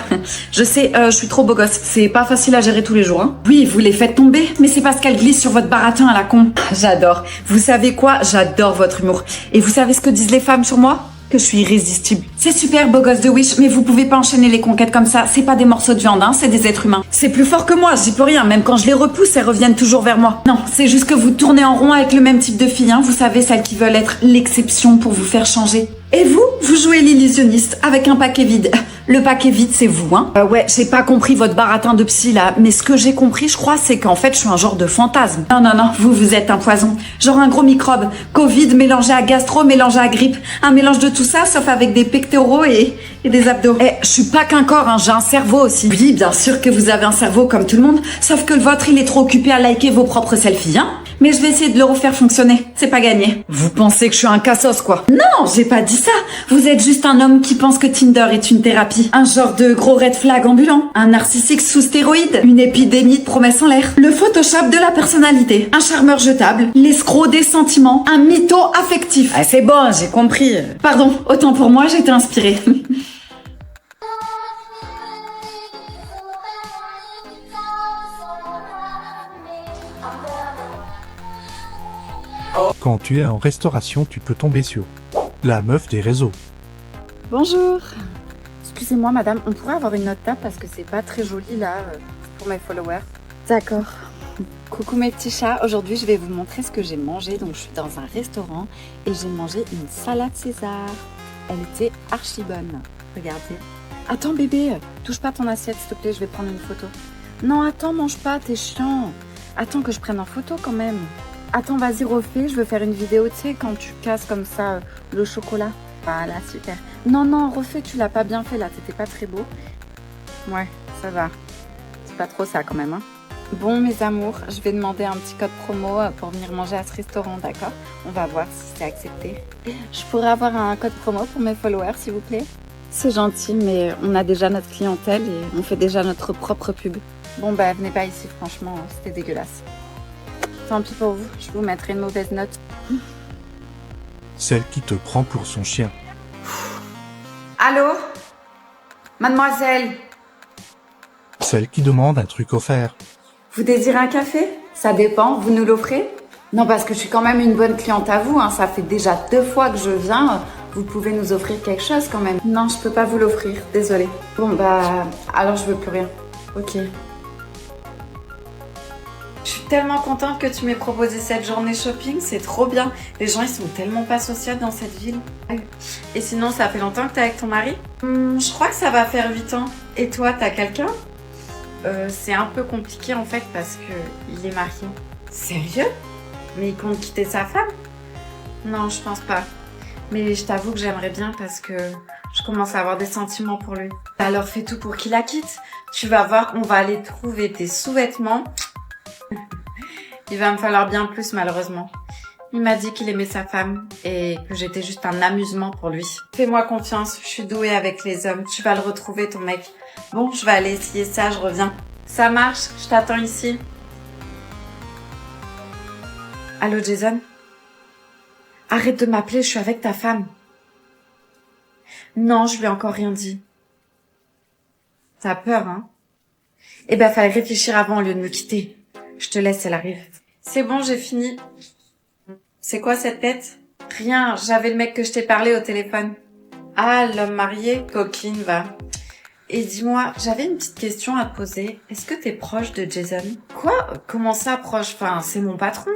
Je sais, je suis trop beau gosse, c'est pas facile à gérer tous les jours. Hein. Oui, vous les faites tomber, mais c'est parce qu'elle glisse sur votre baratin à la con. J'adore. Vous savez quoi? J'adore votre humour. Et vous savez ce que disent les femmes sur moi? Que je suis irrésistible. C'est super, beau gosse de Wish, mais vous pouvez pas enchaîner les conquêtes comme ça. C'est pas des morceaux de viande, hein, c'est des êtres humains. C'est plus fort que moi, j'y peux rien. Même quand je les repousse, elles reviennent toujours vers moi. Non, c'est juste que vous tournez en rond avec le même type de filles, hein. Vous savez, celles qui veulent être l'exception pour vous faire changer. Et vous jouez l'illusionniste avec un paquet vide. Le paquet vide, c'est vous, hein. Ouais, j'ai pas compris votre baratin de psy, là. Mais ce que j'ai compris, je crois, c'est qu'en fait, je suis un genre de fantasme. Non, vous êtes un poison. Genre un gros microbe. Covid mélangé à gastro, mélangé à grippe. Un mélange de tout ça, sauf avec des pectoraux et des abdos. Je suis pas qu'un corps, hein. J'ai un cerveau aussi. Oui, bien sûr que vous avez un cerveau comme tout le monde. Sauf que le vôtre, il est trop occupé à liker vos propres selfies, hein. Mais je vais essayer de le refaire fonctionner. C'est pas gagné. Vous pensez que je suis un cassos, quoi? Non, j'ai pas dit ça. Vous êtes juste un homme qui pense que Tinder est une thérapie. Un genre de gros red flag ambulant. Un narcissique sous stéroïdes. Une épidémie de promesses en l'air. Le Photoshop de la personnalité. Un charmeur jetable. L'escroc des sentiments. Un mytho affectif. Ah, c'est bon, j'ai compris. Pardon, autant pour moi, j'étais inspirée. Quand tu es en restauration, tu peux tomber sur la meuf des réseaux. Bonjour. Excusez-moi, madame, on pourrait avoir une note table parce que c'est pas très joli là pour mes followers. D'accord. Coucou mes petits chats. Aujourd'hui, je vais vous montrer ce que j'ai mangé. Donc, je suis dans un restaurant et j'ai mangé une salade César. Elle était archi bonne. Regardez. Attends, bébé, touche pas ton assiette, s'il te plaît. Je vais prendre une photo. Non, attends, mange pas, t'es chiant. Attends que je prenne en photo quand même. Attends, vas-y, refais. Je veux faire une vidéo, tu sais, quand tu casses comme ça le chocolat. Voilà, super. Non, refais, tu l'as pas bien fait là, t'étais pas très beau. Ouais, ça va. C'est pas trop ça quand même, hein. Bon, mes amours, je vais demander un petit code promo pour venir manger à ce restaurant, d'accord? On va voir si c'est accepté. Je pourrais avoir un code promo pour mes followers, s'il vous plaît? C'est gentil, mais on a déjà notre clientèle et on fait déjà notre propre pub. Bon, bah, venez pas ici, franchement, c'était dégueulasse. Tant pis pour vous, je vous mettrai une mauvaise note. Celle qui te prend pour son chien. Allô? Mademoiselle? Celle qui demande un truc offert. Vous désirez un café? Ça dépend, vous nous l'offrez? Non, parce que je suis quand même une bonne cliente à vous, hein. Ça fait déjà 2 fois que je viens. Vous pouvez nous offrir quelque chose quand même. Non, je peux pas vous l'offrir, désolée. Bon, bah, alors je veux plus rien. Ok. Je suis tellement contente que tu m'aies proposé cette journée shopping, c'est trop bien. Les gens, ils sont tellement pas sociaux dans cette ville. Et sinon, ça fait longtemps que t'es avec ton mari? Je crois que ça va faire 8 ans. Et toi, t'as quelqu'un? C'est un peu compliqué en fait parce que il est marié. Sérieux? Mais il compte quitter sa femme? Non, je pense pas. Mais je t'avoue que j'aimerais bien parce que je commence à avoir des sentiments pour lui. Alors fais tout pour qu'il la quitte. Tu vas voir, on va aller trouver tes sous-vêtements. Il va me falloir bien plus malheureusement. Il m'a dit qu'il aimait sa femme et que j'étais juste un amusement pour lui. Fais-moi confiance, je suis douée avec les hommes. Tu vas le retrouver ton mec. Bon, je vais aller essayer ça, je reviens. Ça marche, je t'attends ici. Allô Jason? Arrête de m'appeler, je suis avec ta femme. Non, je lui ai encore rien dit. T'as peur, hein? Eh ben, fallait réfléchir avant au lieu de me quitter. Je te laisse, elle arrive. C'est bon, j'ai fini. C'est quoi cette tête? Rien, j'avais le mec que je t'ai parlé au téléphone. Ah, l'homme marié? Coquine, va. Et dis-moi, j'avais une petite question à te poser. Est-ce que t'es proche de Jason? Quoi? Comment ça, proche? Enfin, c'est mon patron.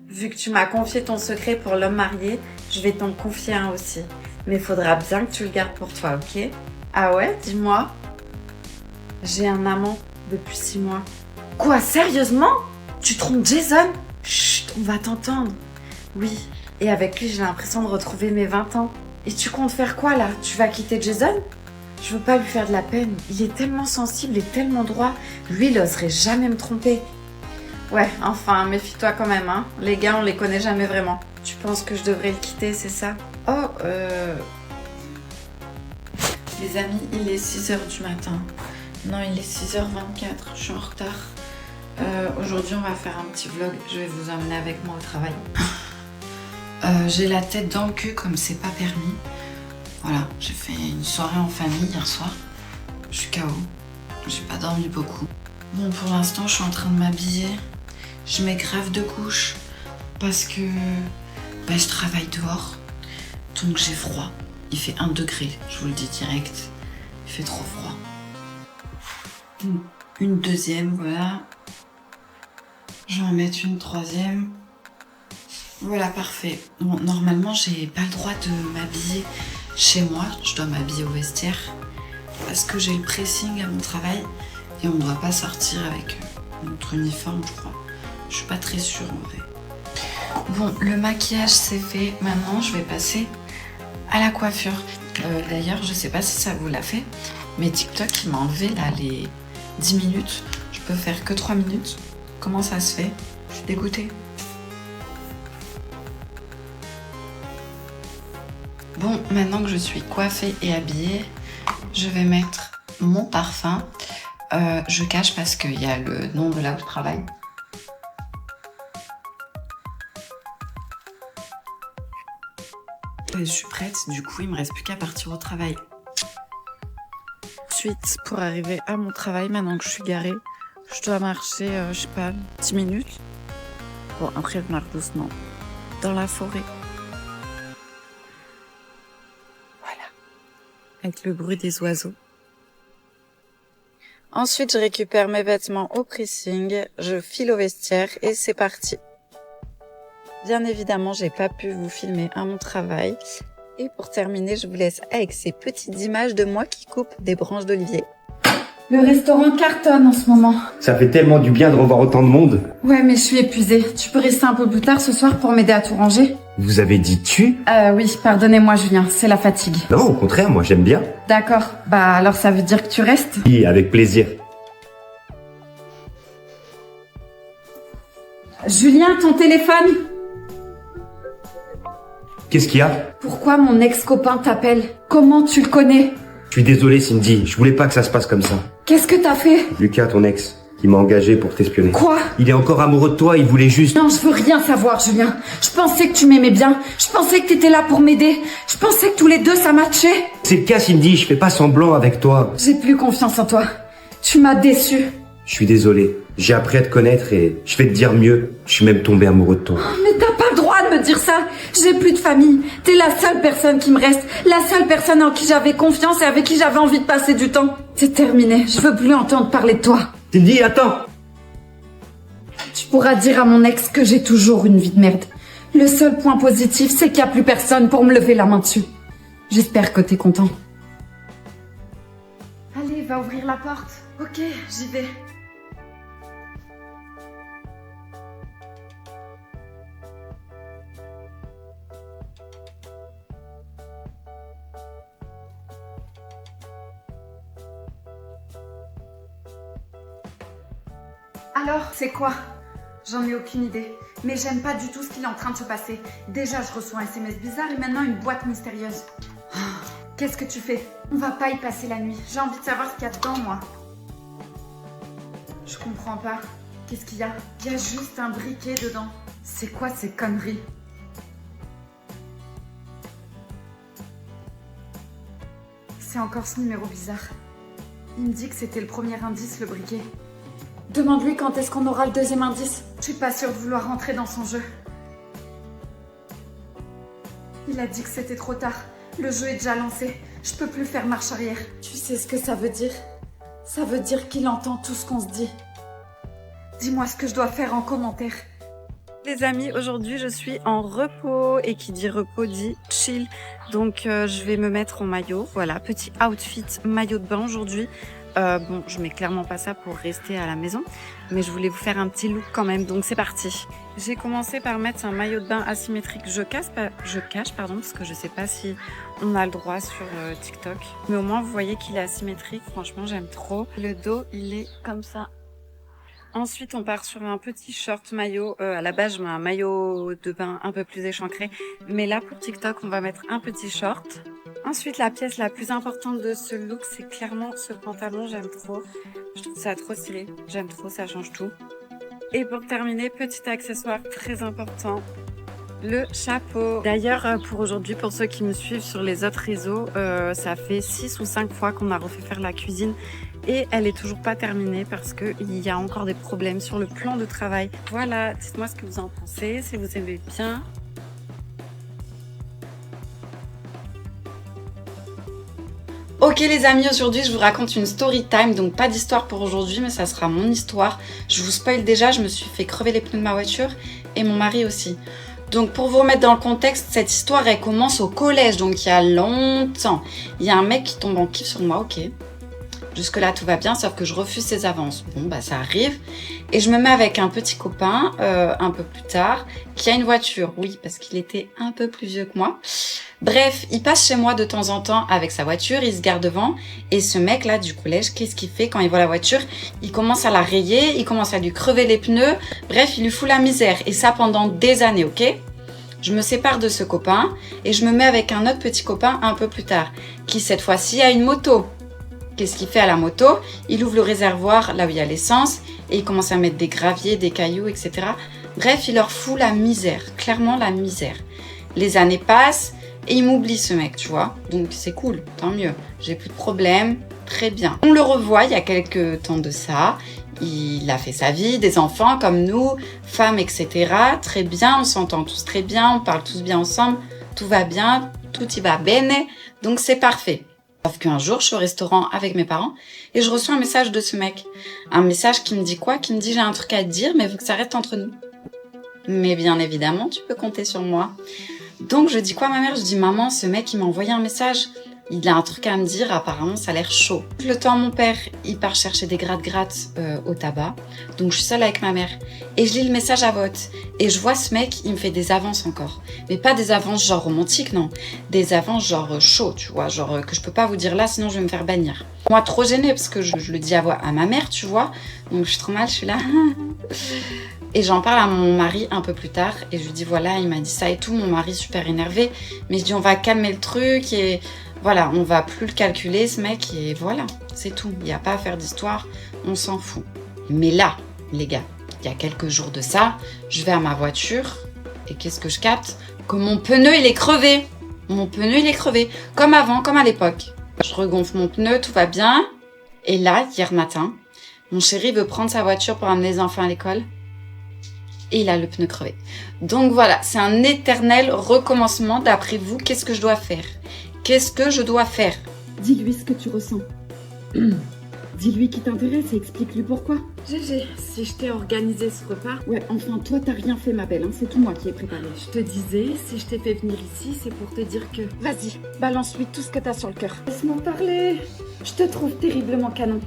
Vu que tu m'as confié ton secret pour l'homme marié, je vais t'en confier un aussi. Mais faudra bien que tu le gardes pour toi, ok? Ah ouais? Dis-moi. J'ai un amant depuis 6 mois. Quoi? Sérieusement? Tu trompes Jason? Chut, on va t'entendre. Oui, et avec lui, j'ai l'impression de retrouver mes 20 ans. Et tu comptes faire quoi, là? Tu vas quitter Jason? Je veux pas lui faire de la peine. Il est tellement sensible et tellement droit. Lui, il oserait jamais me tromper. Ouais, enfin, méfie-toi quand même, hein. Les gars, on les connaît jamais vraiment. Tu penses que je devrais le quitter, c'est ça? Oh, Les amis, il est 6h du matin. Non, il est 6h24. Je suis en retard. Aujourd'hui, on va faire un petit vlog. Je vais vous emmener avec moi au travail. J'ai la tête dans le cul comme c'est pas permis. Voilà, j'ai fait une soirée en famille hier soir. Je suis KO. J'ai pas dormi beaucoup. Bon, pour l'instant, je suis en train de m'habiller. Je mets grave de couches parce que je travaille dehors. Donc j'ai froid. Il fait 1 degré, je vous le dis direct. Il fait trop froid. Une deuxième, voilà. Je vais en mettre une troisième. Voilà, parfait. Bon, normalement, j'ai pas le droit de m'habiller chez moi. Je dois m'habiller au vestiaire parce que j'ai le pressing à mon travail et on ne doit pas sortir avec notre uniforme, je crois. Je suis pas très sûre en vrai. Bon, le maquillage c'est fait. Maintenant, je vais passer à la coiffure. D'ailleurs, je sais pas si ça vous l'a fait, mais TikTok, il m'a enlevé là les 10 minutes. Je peux faire que 3 minutes. Comment ça se fait? Je suis dégoûtée. Bon, maintenant que je suis coiffée et habillée, je vais mettre mon parfum. Je cache parce qu'il y a le nom de là où je travaille. Je suis prête, du coup il me reste plus qu'à partir au travail. Ensuite, pour arriver à mon travail, maintenant que je suis garée, je dois marcher, je sais pas, 10 minutes. Bon, après je marche doucement. Dans la forêt. Voilà. Avec le bruit des oiseaux. Ensuite, je récupère mes vêtements au pressing, je file au vestiaire et c'est parti. Bien évidemment, j'ai pas pu vous filmer à mon travail. Et pour terminer, je vous laisse avec ces petites images de moi qui coupe des branches d'olivier. Le restaurant cartonne en ce moment. Ça fait tellement du bien de revoir autant de monde. Ouais, mais je suis épuisée. Tu peux rester un peu plus tard ce soir pour m'aider à tout ranger? Vous avez dit tu? Oui, pardonnez-moi Julien, c'est la fatigue. Non, au contraire, moi j'aime bien. D'accord, bah alors ça veut dire que tu restes? Oui, avec plaisir. Julien, ton téléphone? Qu'est-ce qu'il y a? Pourquoi mon ex-copain t'appelle? Comment tu le connais? Je suis désolé Cindy, je voulais pas que ça se passe comme ça. Qu'est-ce que t'as fait? Lucas, ton ex, qui m'a engagé pour t'espionner. Quoi? Il est encore amoureux de toi, il voulait juste... Non, je veux rien savoir, Julien. Je pensais que tu m'aimais bien. Je pensais que t'étais là pour m'aider. Je pensais que tous les deux ça matchait. C'est le cas Cindy, je fais pas semblant avec toi. J'ai plus confiance en toi. Tu m'as déçu. Je suis désolé, j'ai appris à te connaître et je vais te dire mieux, je suis même tombé amoureux de toi. Mais t'as pas le droit de me dire ça. J'ai plus de famille. T'es la seule personne qui me reste. La seule personne en qui j'avais confiance et avec qui j'avais envie de passer du temps. C'est terminé. Je veux plus entendre parler de toi. Cindy, attends. Tu pourras dire à mon ex que j'ai toujours une vie de merde. Le seul point positif, c'est qu'il n'y a plus personne pour me lever la main dessus. J'espère que t'es content. Allez, va ouvrir la porte. Ok, j'y vais. Alors, c'est quoi? J'en ai aucune idée. Mais j'aime pas du tout ce qu'il est en train de se passer. Déjà, je reçois un SMS bizarre et maintenant une boîte mystérieuse. Qu'est-ce que tu fais? On va pas y passer la nuit. J'ai envie de savoir ce qu'il y a dedans, moi. Je comprends pas. Qu'est-ce qu'il y a? Il y a juste un briquet dedans. C'est quoi ces conneries? C'est encore ce numéro bizarre. Il me dit que c'était le premier indice, le briquet. Demande-lui quand est-ce qu'on aura le deuxième indice. Je suis pas sûre de vouloir rentrer dans son jeu. Il a dit que c'était trop tard. Le jeu est déjà lancé. Je peux plus faire marche arrière. Tu sais ce que ça veut dire? Ça veut dire qu'il entend tout ce qu'on se dit. Dis-moi ce que je dois faire en commentaire. Les amis, aujourd'hui je suis en repos et qui dit repos dit chill. Donc je vais me mettre en maillot. Voilà, petit outfit maillot de bain aujourd'hui. Bon, je mets clairement pas ça pour rester à la maison, mais je voulais vous faire un petit look quand même, donc c'est parti. J'ai commencé par mettre un maillot de bain asymétrique. Je cache, parce que je sais pas si on a le droit sur TikTok. Mais au moins, vous voyez qu'il est asymétrique. Franchement, j'aime trop. Le dos, il est comme ça. Ensuite, on part sur un petit short maillot. À la base, je mets un maillot de bain un peu plus échancré. Mais là, pour TikTok, on va mettre un petit short. Ensuite, la pièce la plus importante de ce look, c'est clairement ce pantalon. J'aime trop. Je trouve ça trop stylé. J'aime trop, ça change tout. Et pour terminer, petit accessoire très important, le chapeau. D'ailleurs, pour aujourd'hui, pour ceux qui me suivent sur les autres réseaux, ça fait 6 ou 5 fois qu'on a refait faire la cuisine. Et elle est toujours pas terminée parce qu'il y a encore des problèmes sur le plan de travail. Voilà, dites-moi ce que vous en pensez, si vous aimez bien. Ok les amis, aujourd'hui je vous raconte une story time, donc pas d'histoire pour aujourd'hui, mais ça sera mon histoire. Je vous spoil déjà, je me suis fait crever les pneus de ma voiture et mon mari aussi. Donc pour vous remettre dans le contexte, cette histoire elle commence au collège, donc il y a longtemps. Il y a un mec qui tombe en kiff sur moi, ok. Jusque là tout va bien, sauf que je refuse ses avances. Bon bah ça arrive. Et je me mets avec un petit copain, un peu plus tard, qui a une voiture. Oui, parce qu'il était un peu plus vieux que moi. Bref, il passe chez moi de temps en temps avec sa voiture, il se gare devant. Et ce mec là du collège, qu'est-ce qu'il fait quand il voit la voiture? Il commence à la rayer, il commence à lui crever les pneus. Bref, il lui fout la misère. Et ça pendant des années, ok? Je me sépare de ce copain et je me mets avec un autre petit copain un peu plus tard, qui cette fois-ci a une moto. Qu'est-ce qu'il fait à la moto? Il ouvre le réservoir là où il y a l'essence et il commence à mettre des graviers, des cailloux, etc. Bref, il leur fout la misère, clairement la misère. Les années passent et il m'oublie ce mec, tu vois. Donc c'est cool, tant mieux. J'ai plus de problème, très bien. On le revoit il y a quelques temps de ça. Il a fait sa vie, des enfants comme nous, femmes, etc. Très bien, on s'entend tous très bien, on parle tous bien ensemble. Tout va bien, tout y va bene, donc c'est parfait. Sauf qu'un jour, je suis au restaurant avec mes parents et je reçois un message de ce mec. Un message qui me dit quoi? Qui me dit j'ai un truc à te dire mais il faut que ça reste entre nous. Mais bien évidemment, tu peux compter sur moi. Donc je dis quoi à ma mère? Je dis maman, ce mec il m'a envoyé un message. Il a un truc à me dire, apparemment ça a l'air chaud. Le temps, mon père, il part chercher des gratte-gratte au tabac. Donc je suis seule avec ma mère. Et je lis le message à vote. Et je vois ce mec, il me fait des avances encore. Mais pas des avances genre romantiques, non. Des avances genre chaud, tu vois. Genre que je peux pas vous dire là, sinon je vais me faire bannir. Moi, trop gênée, parce que je le dis à ma mère, tu vois. Donc je suis trop mal, je suis là. Et j'en parle à mon mari un peu plus tard. Et je lui dis, voilà, il m'a dit ça et tout. Mon mari super énervé. Mais je dis, on va calmer le truc et... Voilà, on va plus le calculer ce mec et voilà, c'est tout. Il n'y a pas à faire d'histoire, on s'en fout. Mais là, les gars, il y a quelques jours de ça, je vais à ma voiture et qu'est-ce que je capte? Que mon pneu il est crevé. Mon pneu il est crevé, comme avant, comme à l'époque. Je regonfle mon pneu, tout va bien. Et là, hier matin, mon chéri veut prendre sa voiture pour amener les enfants à l'école. Et il a le pneu crevé. Donc voilà, c'est un éternel recommencement. D'après vous, qu'est-ce que je dois faire? Qu'est-ce que je dois faire? Dis-lui ce que tu ressens. Dis-lui qui t'intéresse et explique-lui pourquoi. Gégé, si je t'ai organisé ce repas... Ouais, enfin, toi, t'as rien fait, ma belle, hein, c'est tout moi qui ai préparé. Je te disais, si je t'ai fait venir ici, c'est pour te dire que... Vas-y, balance-lui tout ce que t'as sur le cœur. Laisse-moi parler. Je te trouve terriblement canon.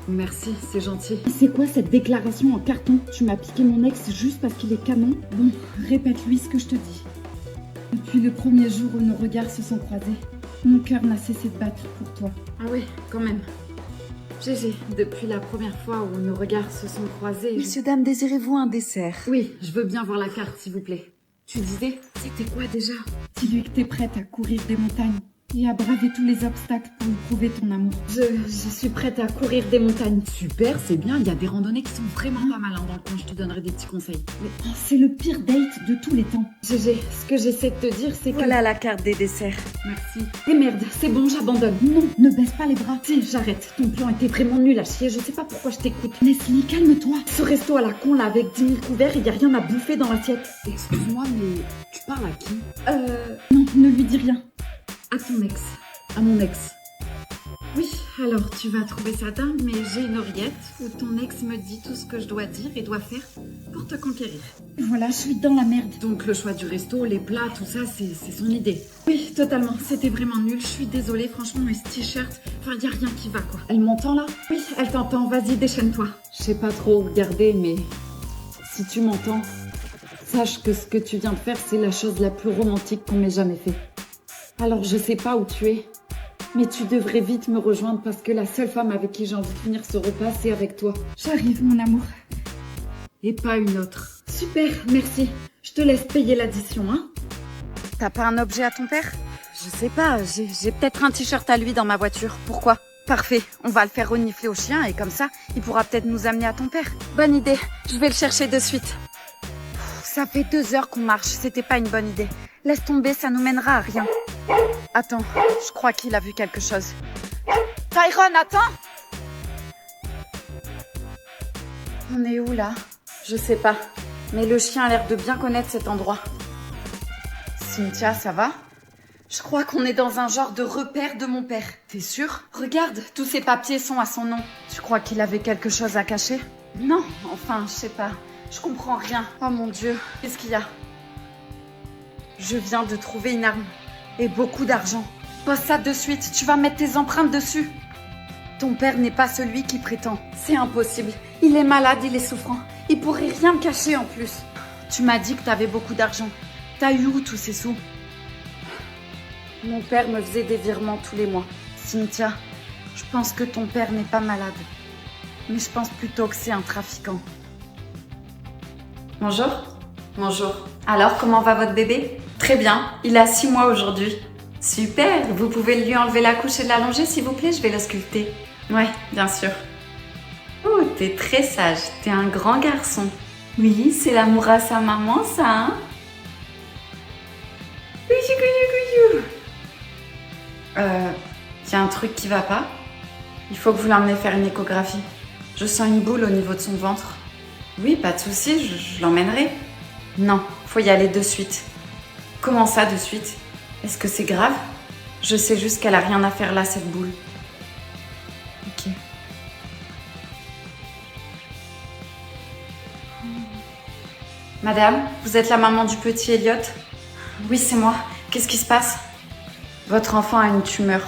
Merci, c'est gentil. C'est quoi cette déclaration en carton? Tu m'as piqué mon ex juste parce qu'il est canon? Bon, répète-lui ce que je te dis. Depuis le premier jour où nos regards se sont croisés, mon cœur n'a cessé de battre pour toi. Ah oui, quand même. Gégé, depuis la première fois où nos regards se sont croisés... Messieurs, dames, désirez-vous un dessert? Oui, je veux bien voir la carte, s'il vous plaît. Tu disais, c'était quoi déjà? Dis-lui que t'es prête à courir des montagnes et à braver tous les obstacles pour lui prouver ton amour. Je suis prête à courir des montagnes. Super, c'est bien. Il y a des randonnées qui sont vraiment pas mal dans le coin. Je te donnerai des petits conseils. Mais c'est le pire date de tous les temps. GG, ce que j'essaie de te dire, c'est que... Voilà la carte des desserts. Merci. Et merde, c'est bon, j'abandonne. Non, ne baisse pas les bras. Si, j'arrête. Ton plan était vraiment nul à chier. Je sais pas pourquoi je t'écoute. Leslie, calme-toi. Ce resto à la con, là, avec 10 000 couverts, il y a rien à bouffer dans l'assiette. Excuse-moi, mais tu parles à qui? Non, ne lui dis rien. À ton ex. À mon ex. Oui, alors tu vas trouver ça dingue, mais j'ai une oreillette où ton ex me dit tout ce que je dois dire et dois faire pour te conquérir. Voilà, je suis dans la merde. Donc le choix du resto, les plats, tout ça, c'est son idée. Oui, totalement. C'était vraiment nul. Je suis désolée, franchement, mais ce t-shirt, enfin, y a rien qui va, quoi. Elle m'entend, là? Oui, elle t'entend. Vas-y, déchaîne-toi. Je sais pas trop regarder, mais si tu m'entends, sache que ce que tu viens de faire, c'est la chose la plus romantique qu'on m'ait jamais fait. Alors, je sais pas où tu es, mais tu devrais vite me rejoindre parce que la seule femme avec qui j'ai envie de finir ce repas, c'est avec toi. J'arrive, mon amour. Et pas une autre. Super, merci. Je te laisse payer l'addition, hein. T'as pas un objet à ton père? Je sais pas, j'ai peut-être un t-shirt à lui dans ma voiture. Pourquoi? Parfait, on va le faire renifler au chien et comme ça, il pourra peut-être nous amener à ton père. Bonne idée, je vais le chercher de suite. Ça fait 2 heures qu'on marche, c'était pas une bonne idée. Laisse tomber, ça nous mènera à rien. Attends, je crois qu'il a vu quelque chose. Tyrone, attends! On est où là? Je sais pas, mais le chien a l'air de bien connaître cet endroit. Cynthia, ça va? Je crois qu'on est dans un genre de repère de mon père. T'es sûre? Regarde, tous ces papiers sont à son nom. Tu crois qu'il avait quelque chose à cacher? Non, enfin, je sais pas. Je comprends rien. Oh mon Dieu, qu'est-ce qu'il y a? Je viens de trouver une arme. Et beaucoup d'argent. Pose ça de suite, tu vas mettre tes empreintes dessus. Ton père n'est pas celui qui prétend. C'est impossible. Il est malade, il est souffrant. Il pourrait rien me cacher en plus. Tu m'as dit que t'avais beaucoup d'argent. T'as eu où tous ces sous? Mon père me faisait des virements tous les mois. Cynthia, je pense que ton père n'est pas malade. Mais je pense plutôt que c'est un trafiquant. Bonjour. Bonjour. Alors, comment va votre bébé? Très bien, il a 6 mois aujourd'hui. Super, vous pouvez lui enlever la couche et l'allonger s'il vous plaît, je vais le sculpter. Ouais, bien sûr. Oh, t'es très sage, t'es un grand garçon. Oui, c'est l'amour à sa maman, ça, hein? Y a un truc qui va pas. Il faut que vous l'emmenez faire une échographie. Je sens une boule au niveau de son ventre. Oui, pas de souci, je l'emmènerai. Non, faut y aller de suite. Comment ça, de suite? Est-ce que c'est grave? Je sais juste qu'elle a rien à faire là, cette boule. Ok. Madame, vous êtes la maman du petit Elliot? Oui, c'est moi. Qu'est-ce qui se passe? Votre enfant a une tumeur.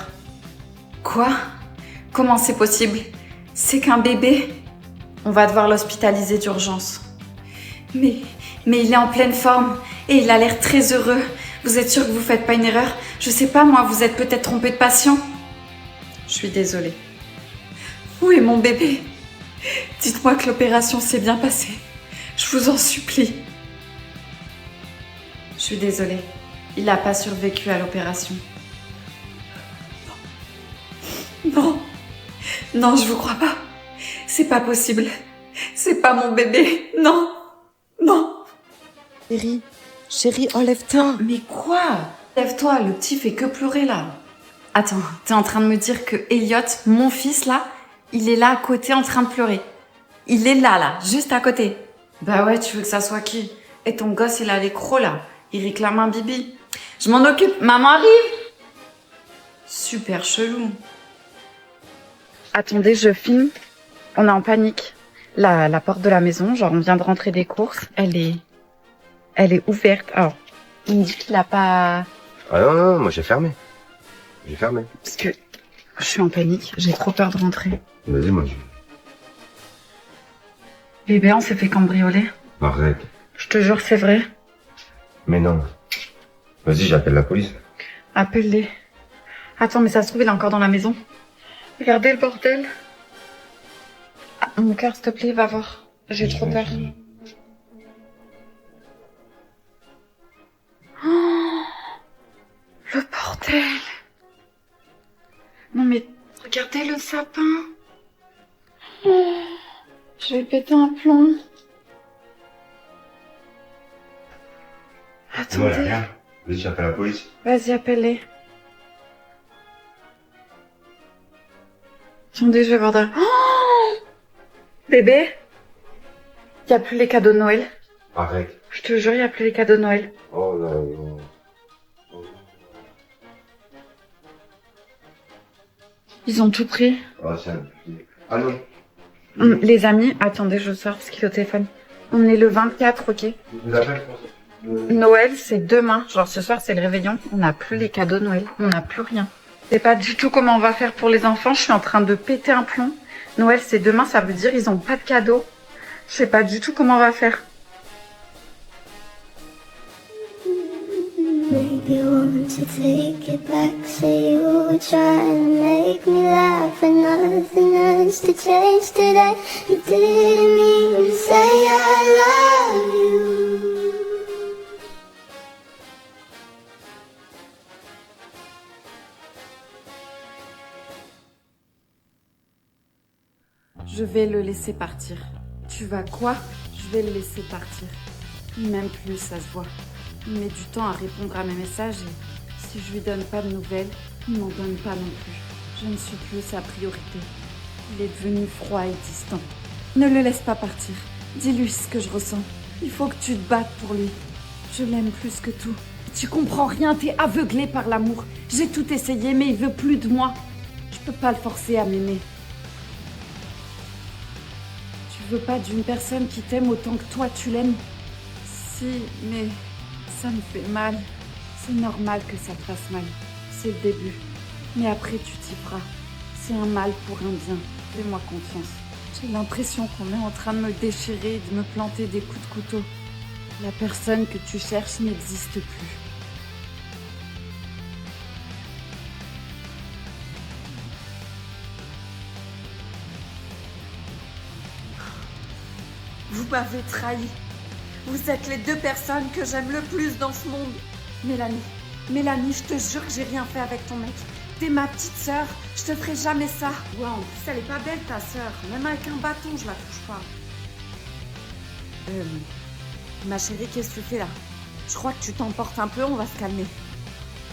Quoi? Comment c'est possible? C'est qu'un bébé? On va devoir l'hospitaliser d'urgence. Mais il est en pleine forme et il a l'air très heureux. Vous êtes sûr que vous faites pas une erreur? Je sais pas, moi, vous êtes peut-être trompé de patient. Je suis désolée. Où est mon bébé? Dites-moi que l'opération s'est bien passée. Je vous en supplie. Je suis désolée. Il n'a pas survécu à l'opération. Non. Non, je vous crois pas. C'est pas possible. C'est pas mon bébé. Non. Non. Chérie, enlève-toi. Mais quoi? Lève-toi, le petit fait que pleurer là. Attends, t'es en train de me dire que Elliot, mon fils là, il est là à côté en train de pleurer. Il est là, juste à côté. Bah ouais, tu veux que ça soit qui? Et ton gosse, il a l'écro là. Il réclame un bibi. Je m'en occupe. Maman arrive. Super chelou. Attendez, je filme. On est en panique. La porte de la maison, genre on vient de rentrer des courses, elle est ouverte. Alors, il me dit qu'il a pas... Ah non, moi j'ai fermé. J'ai fermé. Parce que je suis en panique, j'ai trop peur de rentrer. Vas-y, moi. Bébé, on s'est fait cambrioler. Arrête. Je te jure, c'est vrai. Mais non. Vas-y, j'appelle la police. Appelle-les. Attends, mais ça se trouve, il est encore dans la maison. Regardez le bordel. Ah, mon cœur, s'il te plaît, va voir. J'ai trop peur. Oh, le bordel. Regardez le sapin. Je vais péter un plomb. Voilà, Attendez. rien. Vas-y, j'appelle la police. Vas-y, appelle-les. Attendez, je vais voir derrière. Oh bébé, il n'y a plus les cadeaux de Noël. Arrête. Je te jure, il n'y a plus les cadeaux de Noël. Oh là là. Ils ont tout pris. Oh, c'est un... Allô? Les amis, attendez, je sors parce qu'il est au téléphone. On est le 24, ok? Je vous appelle pour ça. Noël, c'est demain. Genre, ce soir, c'est le réveillon. On n'a plus les cadeaux de Noël. On n'a plus rien. Je sais pas du tout comment on va faire pour les enfants. Je suis en train de péter un plomb. Noël, c'est demain. Ça veut dire ils ont pas de cadeaux. Je sais pas du tout comment on va faire. Maybe you want to take it back. Say you would try and make me laugh, and nothing has to change today. You didn't mean to say I love you. Je vais le laisser partir. Tu vas quoi? Je vais le laisser partir. Il m'aime plus, ça se voit. Il met du temps à répondre à mes messages et si je lui donne pas de nouvelles, il m'en donne pas non plus. Je ne suis plus sa priorité. Il est devenu froid et distant. Ne le laisse pas partir. Dis-lui ce que je ressens. Il faut que tu te battes pour lui. Je l'aime plus que tout. Tu comprends rien, t'es aveuglé par l'amour. J'ai tout essayé, mais il veut plus de moi. Je peux pas le forcer à m'aimer. Tu veux pas d'une personne qui t'aime autant que toi tu l'aimes? Si, mais ça me fait mal. C'est normal que ça te fasse mal. C'est le début. Mais après tu t'y feras. C'est un mal pour un bien. Fais-moi confiance. J'ai l'impression qu'on est en train de me déchirer et de me planter des coups de couteau. La personne que tu cherches n'existe plus. Vous m'avez trahi. Vous êtes les deux personnes que j'aime le plus dans ce monde. Mélanie, je te jure que j'ai rien fait avec ton mec. T'es ma petite sœur, je te ferai jamais ça. Ouais, en plus, elle est pas belle ta sœur. Même avec un bâton, je la touche pas. Ma chérie, qu'est-ce que tu fais là? Je crois que tu t'emportes un peu, on va se calmer.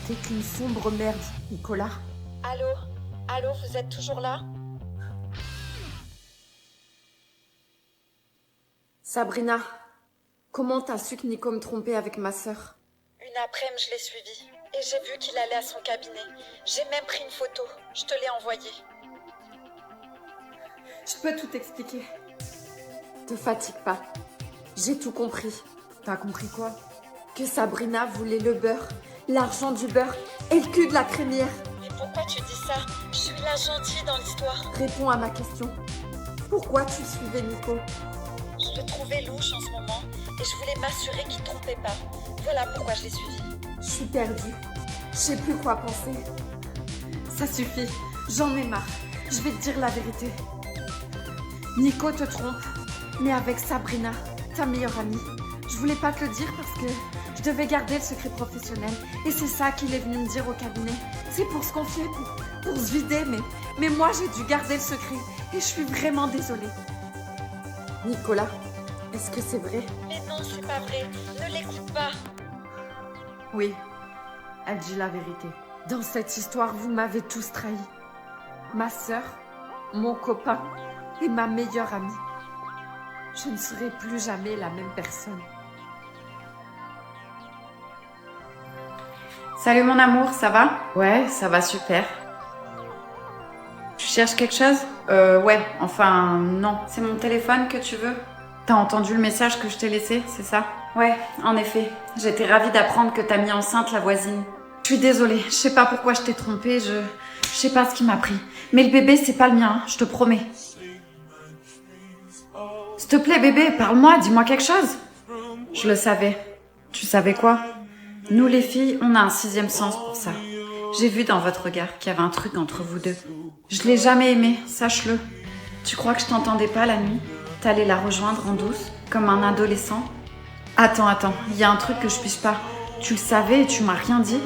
T'es qu'une sombre merde, Nicolas. Allô, vous êtes toujours là? Sabrina, comment t'as su que Nico me trompait avec ma sœur? Une après-midi, je l'ai suivi et j'ai vu qu'il allait à son cabinet. J'ai même pris une photo, je te l'ai envoyée. Je peux tout expliquer. Te fatigue pas. J'ai tout compris. T'as compris quoi? Que Sabrina voulait le beurre, l'argent du beurre et le cul de la crémière. Mais pourquoi tu dis ça? Je suis la gentille dans l'histoire. Réponds à ma question. Pourquoi tu suivais Nico? Je le trouvais louche en ce moment et je voulais m'assurer qu'il ne trompait pas. Voilà pourquoi je l'ai suivi. Je suis perdue. Je sais plus quoi penser. Ça suffit. J'en ai marre. Je vais te dire la vérité. Nico te trompe, mais avec Sabrina, ta meilleure amie. Je voulais pas te le dire parce que je devais garder le secret professionnel. Et c'est ça qu'il est venu me dire au cabinet. C'est pour se confier, pour se vider. Mais moi, j'ai dû garder le secret. Et je suis vraiment désolée. Nicolas, est-ce que c'est vrai? Mais non, c'est pas vrai. Ne l'écoute pas. Oui, elle dit la vérité. Dans cette histoire, vous m'avez tous trahi. Ma sœur, mon copain et ma meilleure amie. Je ne serai plus jamais la même personne. Salut mon amour, ça va? Ouais, ça va super. Tu cherches quelque chose? Ouais, enfin non. C'est mon téléphone que tu veux? T'as entendu le message que je t'ai laissé, c'est ça? Ouais, en effet. J'étais ravie d'apprendre que t'as mis enceinte la voisine. Je suis désolée, je sais pas pourquoi je t'ai trompée, je sais pas ce qui m'a pris. Mais le bébé, c'est pas le mien, je te promets. S'il te plaît bébé, parle-moi, dis-moi quelque chose. Je le savais. Tu savais quoi? Nous les filles, on a un sixième sens pour ça. J'ai vu dans votre regard qu'il y avait un truc entre vous deux. Je l'ai jamais aimé, sache-le. Tu crois que je t'entendais pas la nuit? T'allais la rejoindre en douce, comme un adolescent? Attends, il y a un truc que je piche pas. Tu le savais et tu m'as rien dit?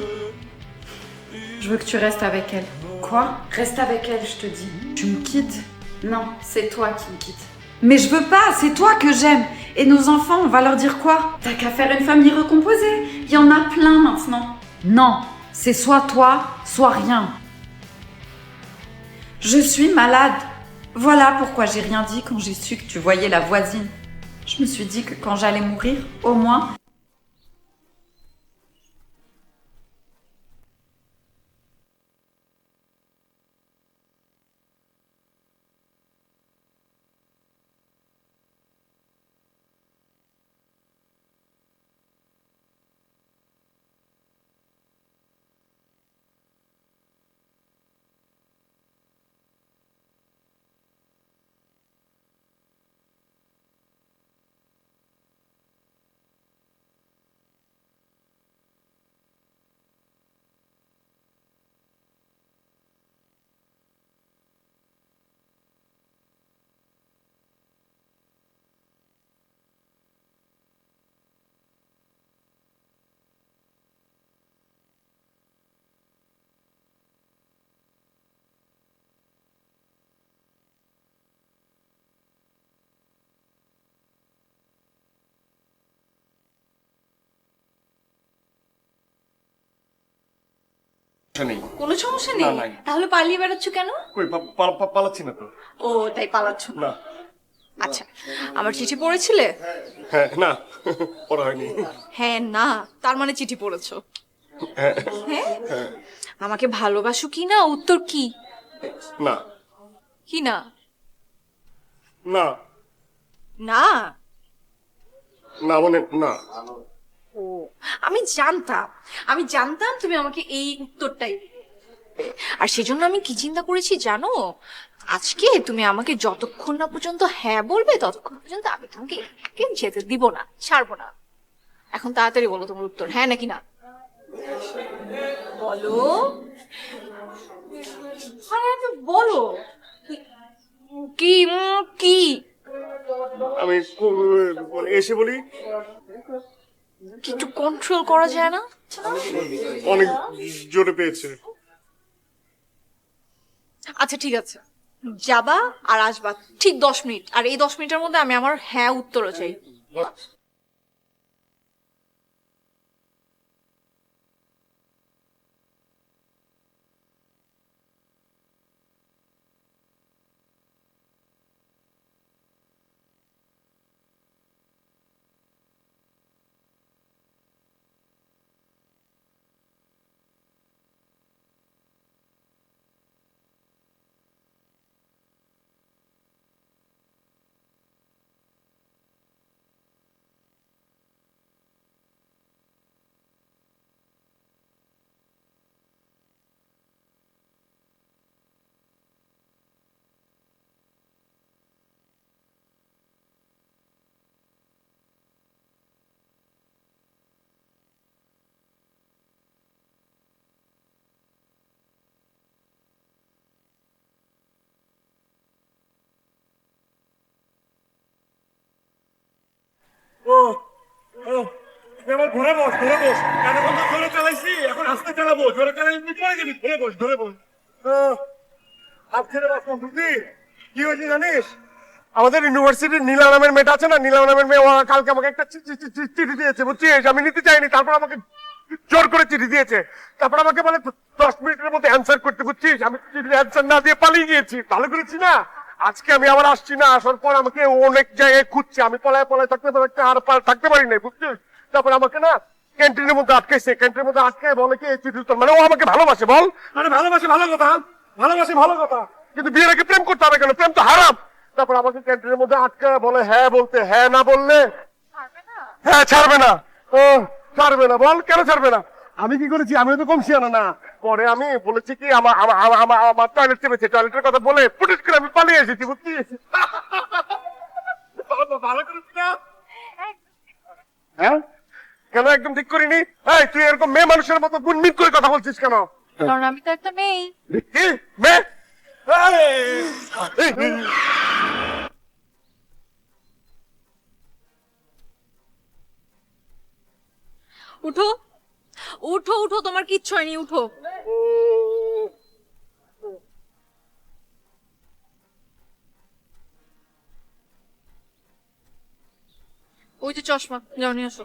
Je veux que tu restes avec elle. Quoi? Reste avec elle, je te dis. Tu me quittes? Non, c'est toi qui me quittes. Mais je veux pas, c'est toi que j'aime. Et nos enfants, on va leur dire quoi? T'as qu'à faire une famille recomposée. Il y en a plein maintenant. Non, c'est soit toi, soit rien. Je suis malade. Voilà pourquoi j'ai rien dit quand j'ai su que tu voyais la voisine. Je me suis dit que quand j'allais mourir, au moins... কোনো সমস্যা নেই? তাহলে পালিয়ে বেড়াচ্ছ কেন? পালাচ্ছি না তো। ও তাই পালাচ্ছ না। আচ্ছা, আমার চিঠি পড়েছিলে? হ্যাঁ, না পড়া হয়নি। হ্যাঁ না, তার মানে চিঠি পড়েছো? হ্যাঁ। হ্যাঁ? আমাকে ভালোবাসো কি না, উত্তর কি? না। কি না? না। না না মানে না। ও, আমি জানতাম তুমি আমাকে এই উত্তরটাই দিবে। আর সেজন্য আমি কি চিন্তা করেছি জানো? আজকে তুমি আমাকে যতক্ষণ না পর্যন্ত হ্যাঁ বলবে ততক্ষণ পর্যন্ত আমি তোমাকে যেতে দিব না, ছাড়বো না। এখন তাড়াতাড়ি বলো তোমার উত্তর, হ্যাঁ নাকি না? বলো, আরে বলো কি কি? আমি এসে বলি একটু কন্ট্রোল করা যায় না? অনেক জোরে পেয়েছে। আচ্ছা ঠিক আছে, যাবা আর আসবা ঠিক 10 মিনিট, আর এই 10 মিনিটের মধ্যে আমি আমার হ্যাঁ উত্তরও চাই। আমার ঘরে বস, ঘরে বস। এতক্ষণ তো জোরে চালাইছি, এখন আস্তে চালাবো। জোরে চালাইছি পড়ে যাবি। ঘরে বস, ঘরে বস। হাত ছেড়ে বস। বুঝলি কি হয়েছে জানিস? আমাদের ইউনিভার্সিটির নীলা নামের মেয়েটা আছে না, নীলা নামের মেয়ে, ও কালকে আমাকে একটা চিঠি দিয়েছে, বুঝছিস? আমি নিতে চাইনি, তারপর আমাকে জোর করে চিঠি দিয়েছে। তারপর আমাকে বলে 10 মিনিটের মধ্যে অ্যান্সার করতে, বুঝছিস? আমি চিঠির অ্যান্সার না দিয়ে পালিয়ে গিয়েছি। ভালো করেছি না? আজকে আমি আবার আসছি না, আসার পর আমাকে অনেক জায়গায় খুঁজছে। আমি পলায় থাকতে পারি নাই, বুঝছিস? তারপর আমাকে না ক্যান্টিনের মধ্যে আটকাইছে। ক্যান্টিনের মধ্যে আটকায় বলে কি চিঠি উত্তর, মানে ও আমাকে ভালোবাসে। বল, মানে ভালোবাসে, ভালো কথা, ভালোবাসে, ভালো কথা, কিন্তু বিয়ের আগে প্রেম করতে হবে কেন? প্রেম তো হারাম। তারপর আমাকে ক্যান্টিনের মধ্যে আটকায় বলে হ্যাঁ বলতে, হ্যাঁ না বললে হ্যাঁ ছাড়বে না। ও ছাড়বে না? বল কেন ছাড়বে না? আমি কি করেছি? আমি তো কম শিয়ানা না। পরে আমি বলেছি কি আমার টয়লেট চেপেছে, টয়লেটের কথা বলে পুটিস করে আমি পালিয়ে এসেছি, বুঝছিস? ভালো করেছি না? হ্যাঁ, কেন একদম ঠিক করিনি? এই তুই এরকম মেয়ে মানুষের মতো গুনমিন করে কথা বলছিস কেন? কারণ আমি তো একটা মেয়ে। কি মেয়ে? উঠো উঠো উঠো, তোমার কিচ্ছু হয়নি, উঠো। চশমা যাও নিয়ে আসো।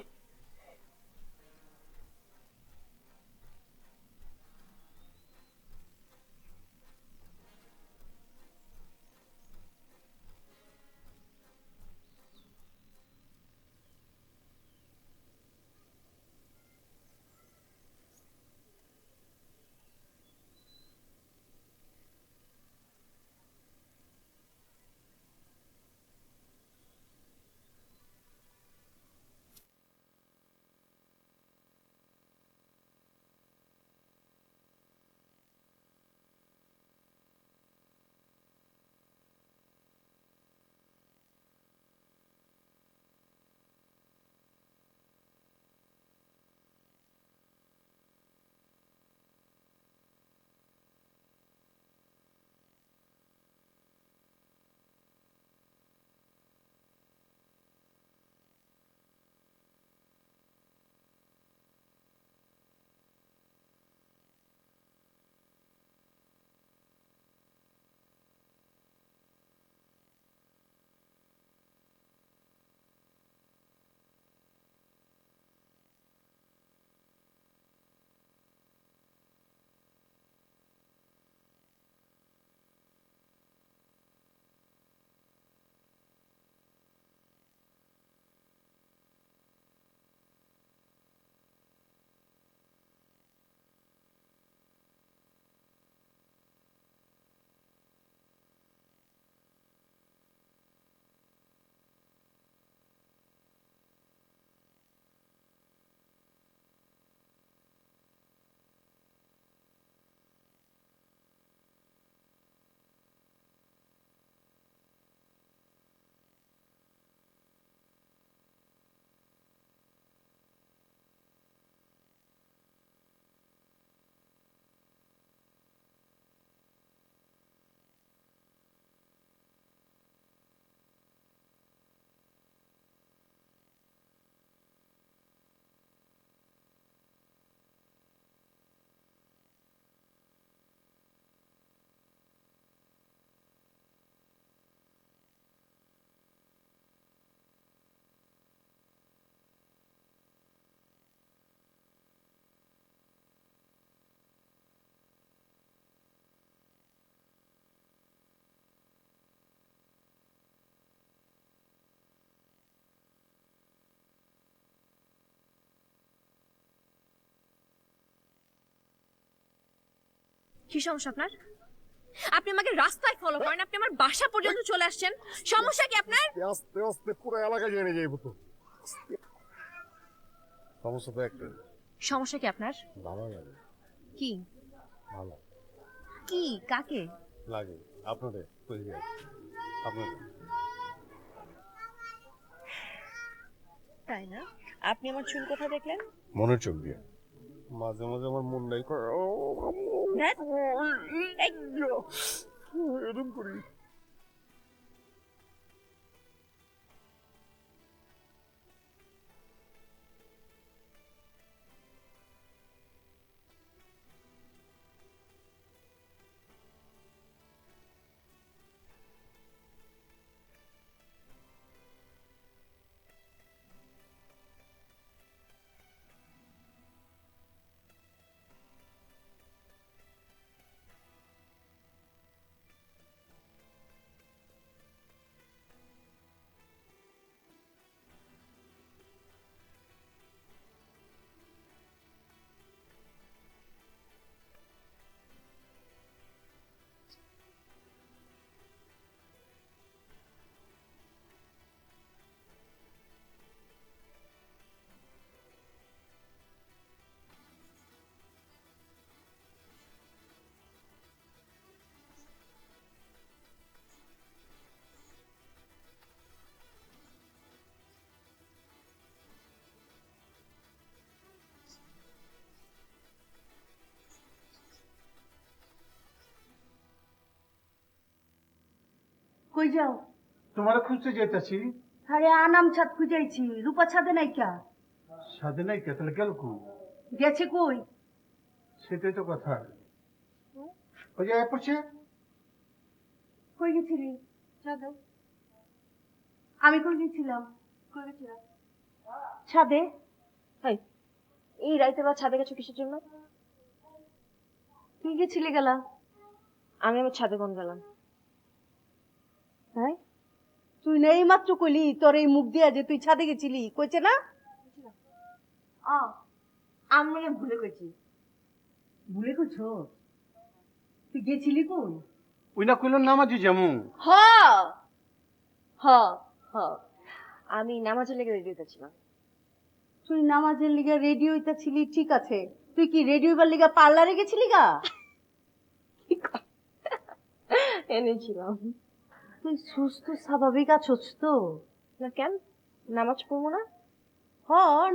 কি সমস্যা আপনার? আপনি আমাকে রাস্তায় ফলো করেন, আপনি আমার বাসা পর্যন্ত চলে আসছেন, সমস্যা কি আপনার? আস্তে আস্তে পুরো এলাকা জেনে যাইব তো। সমস্যা তো একটা। সমস্যা কি আপনার? ভালো লাগে। কি ভালো কি কাকে লাগে? আপনাদের আপনাদের। তাই না? আপনি আমার চুল কোথায় দেখলেন? মনের চোখ দিয়ে। মাঝে মাঝে আমার মন নাই করে এরকম করি। কই যাও? তোমার খুঁজতে যেতেছি। আরে আনাম ছাদ খুঁজাইছি, রূপা ছাদে নাই কা? সাথে নাই কে? তাহলে গেল কো? গেছে কই? সেটাই তো কথা। ওই যে পড়ছে। কই গেছিলি? আমি কই গেছিলাম? কই গেছিলাম? ছাদে। এই রাইতে বা ছাদে গেছো কিসের জন্য? তুই গেছিলি গেলা? আমি আমার ছাদে কোন গেলাম? হ্যাঁ, তুই না এই মাত্র কইলি তোর এই মুখ দিয়া যে তুই ছাদে গেছিলি, কইছে না? আমি ভুলে গেছি। ভুলে গেছো? তুই গেছিলি কোন? ওই না কইল নামাজি যেমন। হ হ হ আমি নামাজের লেগে রেডিওতে ছিলাম। তুই নামাজের লিগা রেডি হইতাছিলি ঠিক আছে, তুই কি রেডি হইবার লিগা পার্লারে গেছিলি গা? এনেছিলাম। তুই সুস্থ স্বাভাবিক আছোস তো? না কেন, নামাজ পড়বো না?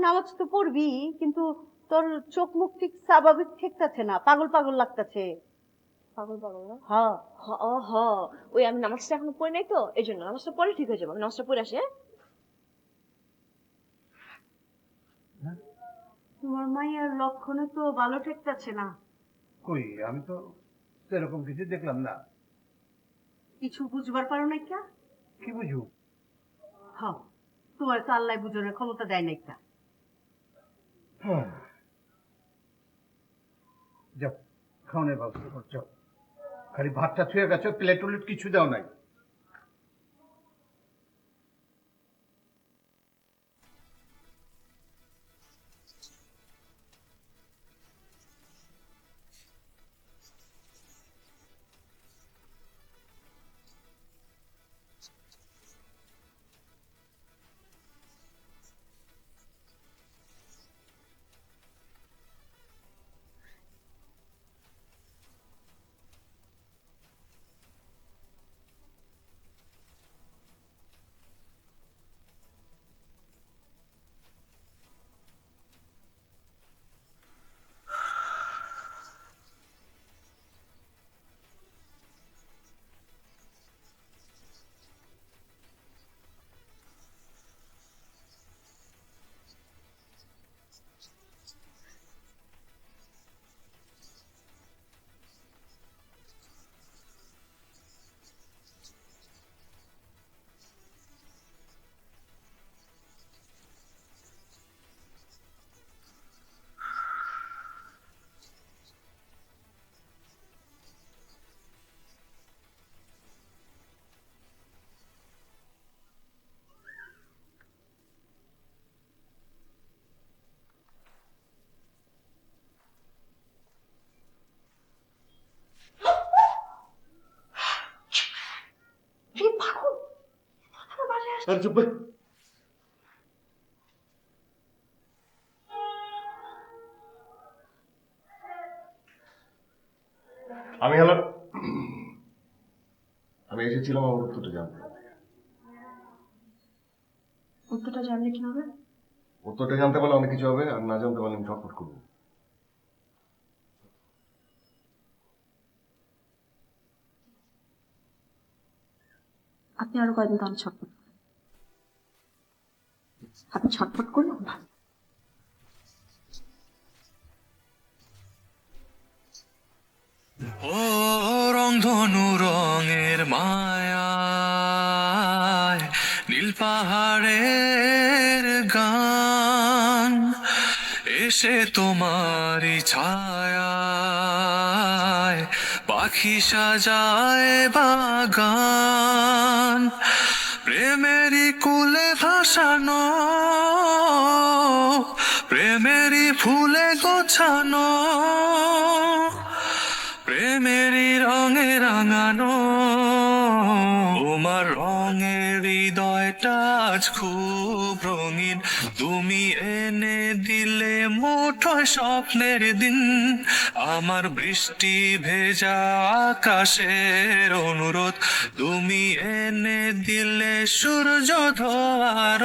নামাজ তো পড়বি, কিন্তু তোর চোখ মুখ ঠিক স্বাভাবিক ঠেকতাছে না, পাগল পাগল লাগতাছে। পাগল পাগল না? হ হ ওই আমি নামাজটা এখনো পড়ি নাই তো, এই জন্য নামাজটা পরে ঠিক হয়ে যাবো। আমি নামাজটা পড়ে আসি। তোমার মাইয়ার লক্ষণে তো ভালো ঠেকতাছে না। কই আমি তো এরকম কিছু দেখলাম না। কিছু বুঝবার পারো না? কি বুঝু? তোমার তো আল্লাহ বুঝানোর ক্ষমতা দেয় না। যাও খাওয়ানোর ব্যবস্থা করছো, খালি ভাতটা ছুঁয়ে গেছো, প্লেট টুলেট কিছু দাও নাই। আমি এসেছিলাম আমার উত্তরটা জানতে। উত্তরটা জানলে কি হবে? উত্তরটা জানতে পারলে অনেক কিছু হবে, আর না জানতে পারলে আমি ছটফট করবো। আপনি আরো কয়দিন তাহলে ছটফট করেন। আপনি ছটফট করুন। ও রংধনু রঙের মায়ায় নীল পাহাড়ের গান এসে তোমারই ছায়ায় পাখি সাজায় বাগান প্রেমেরই কুলে ভাসানো প্রেমেরই ফুলে গোছানো প্রেমেরই রঙে রাঙানো তোমার রঙের হৃদয়টা আজ খুব রঙিন তুমি এনে দিলে মুঠোয় স্বপ্নের দিন আমার বৃষ্টি ভেজা আকাশের অনুরোধ তুমি এনে দিলে সূর্য ধোয়ার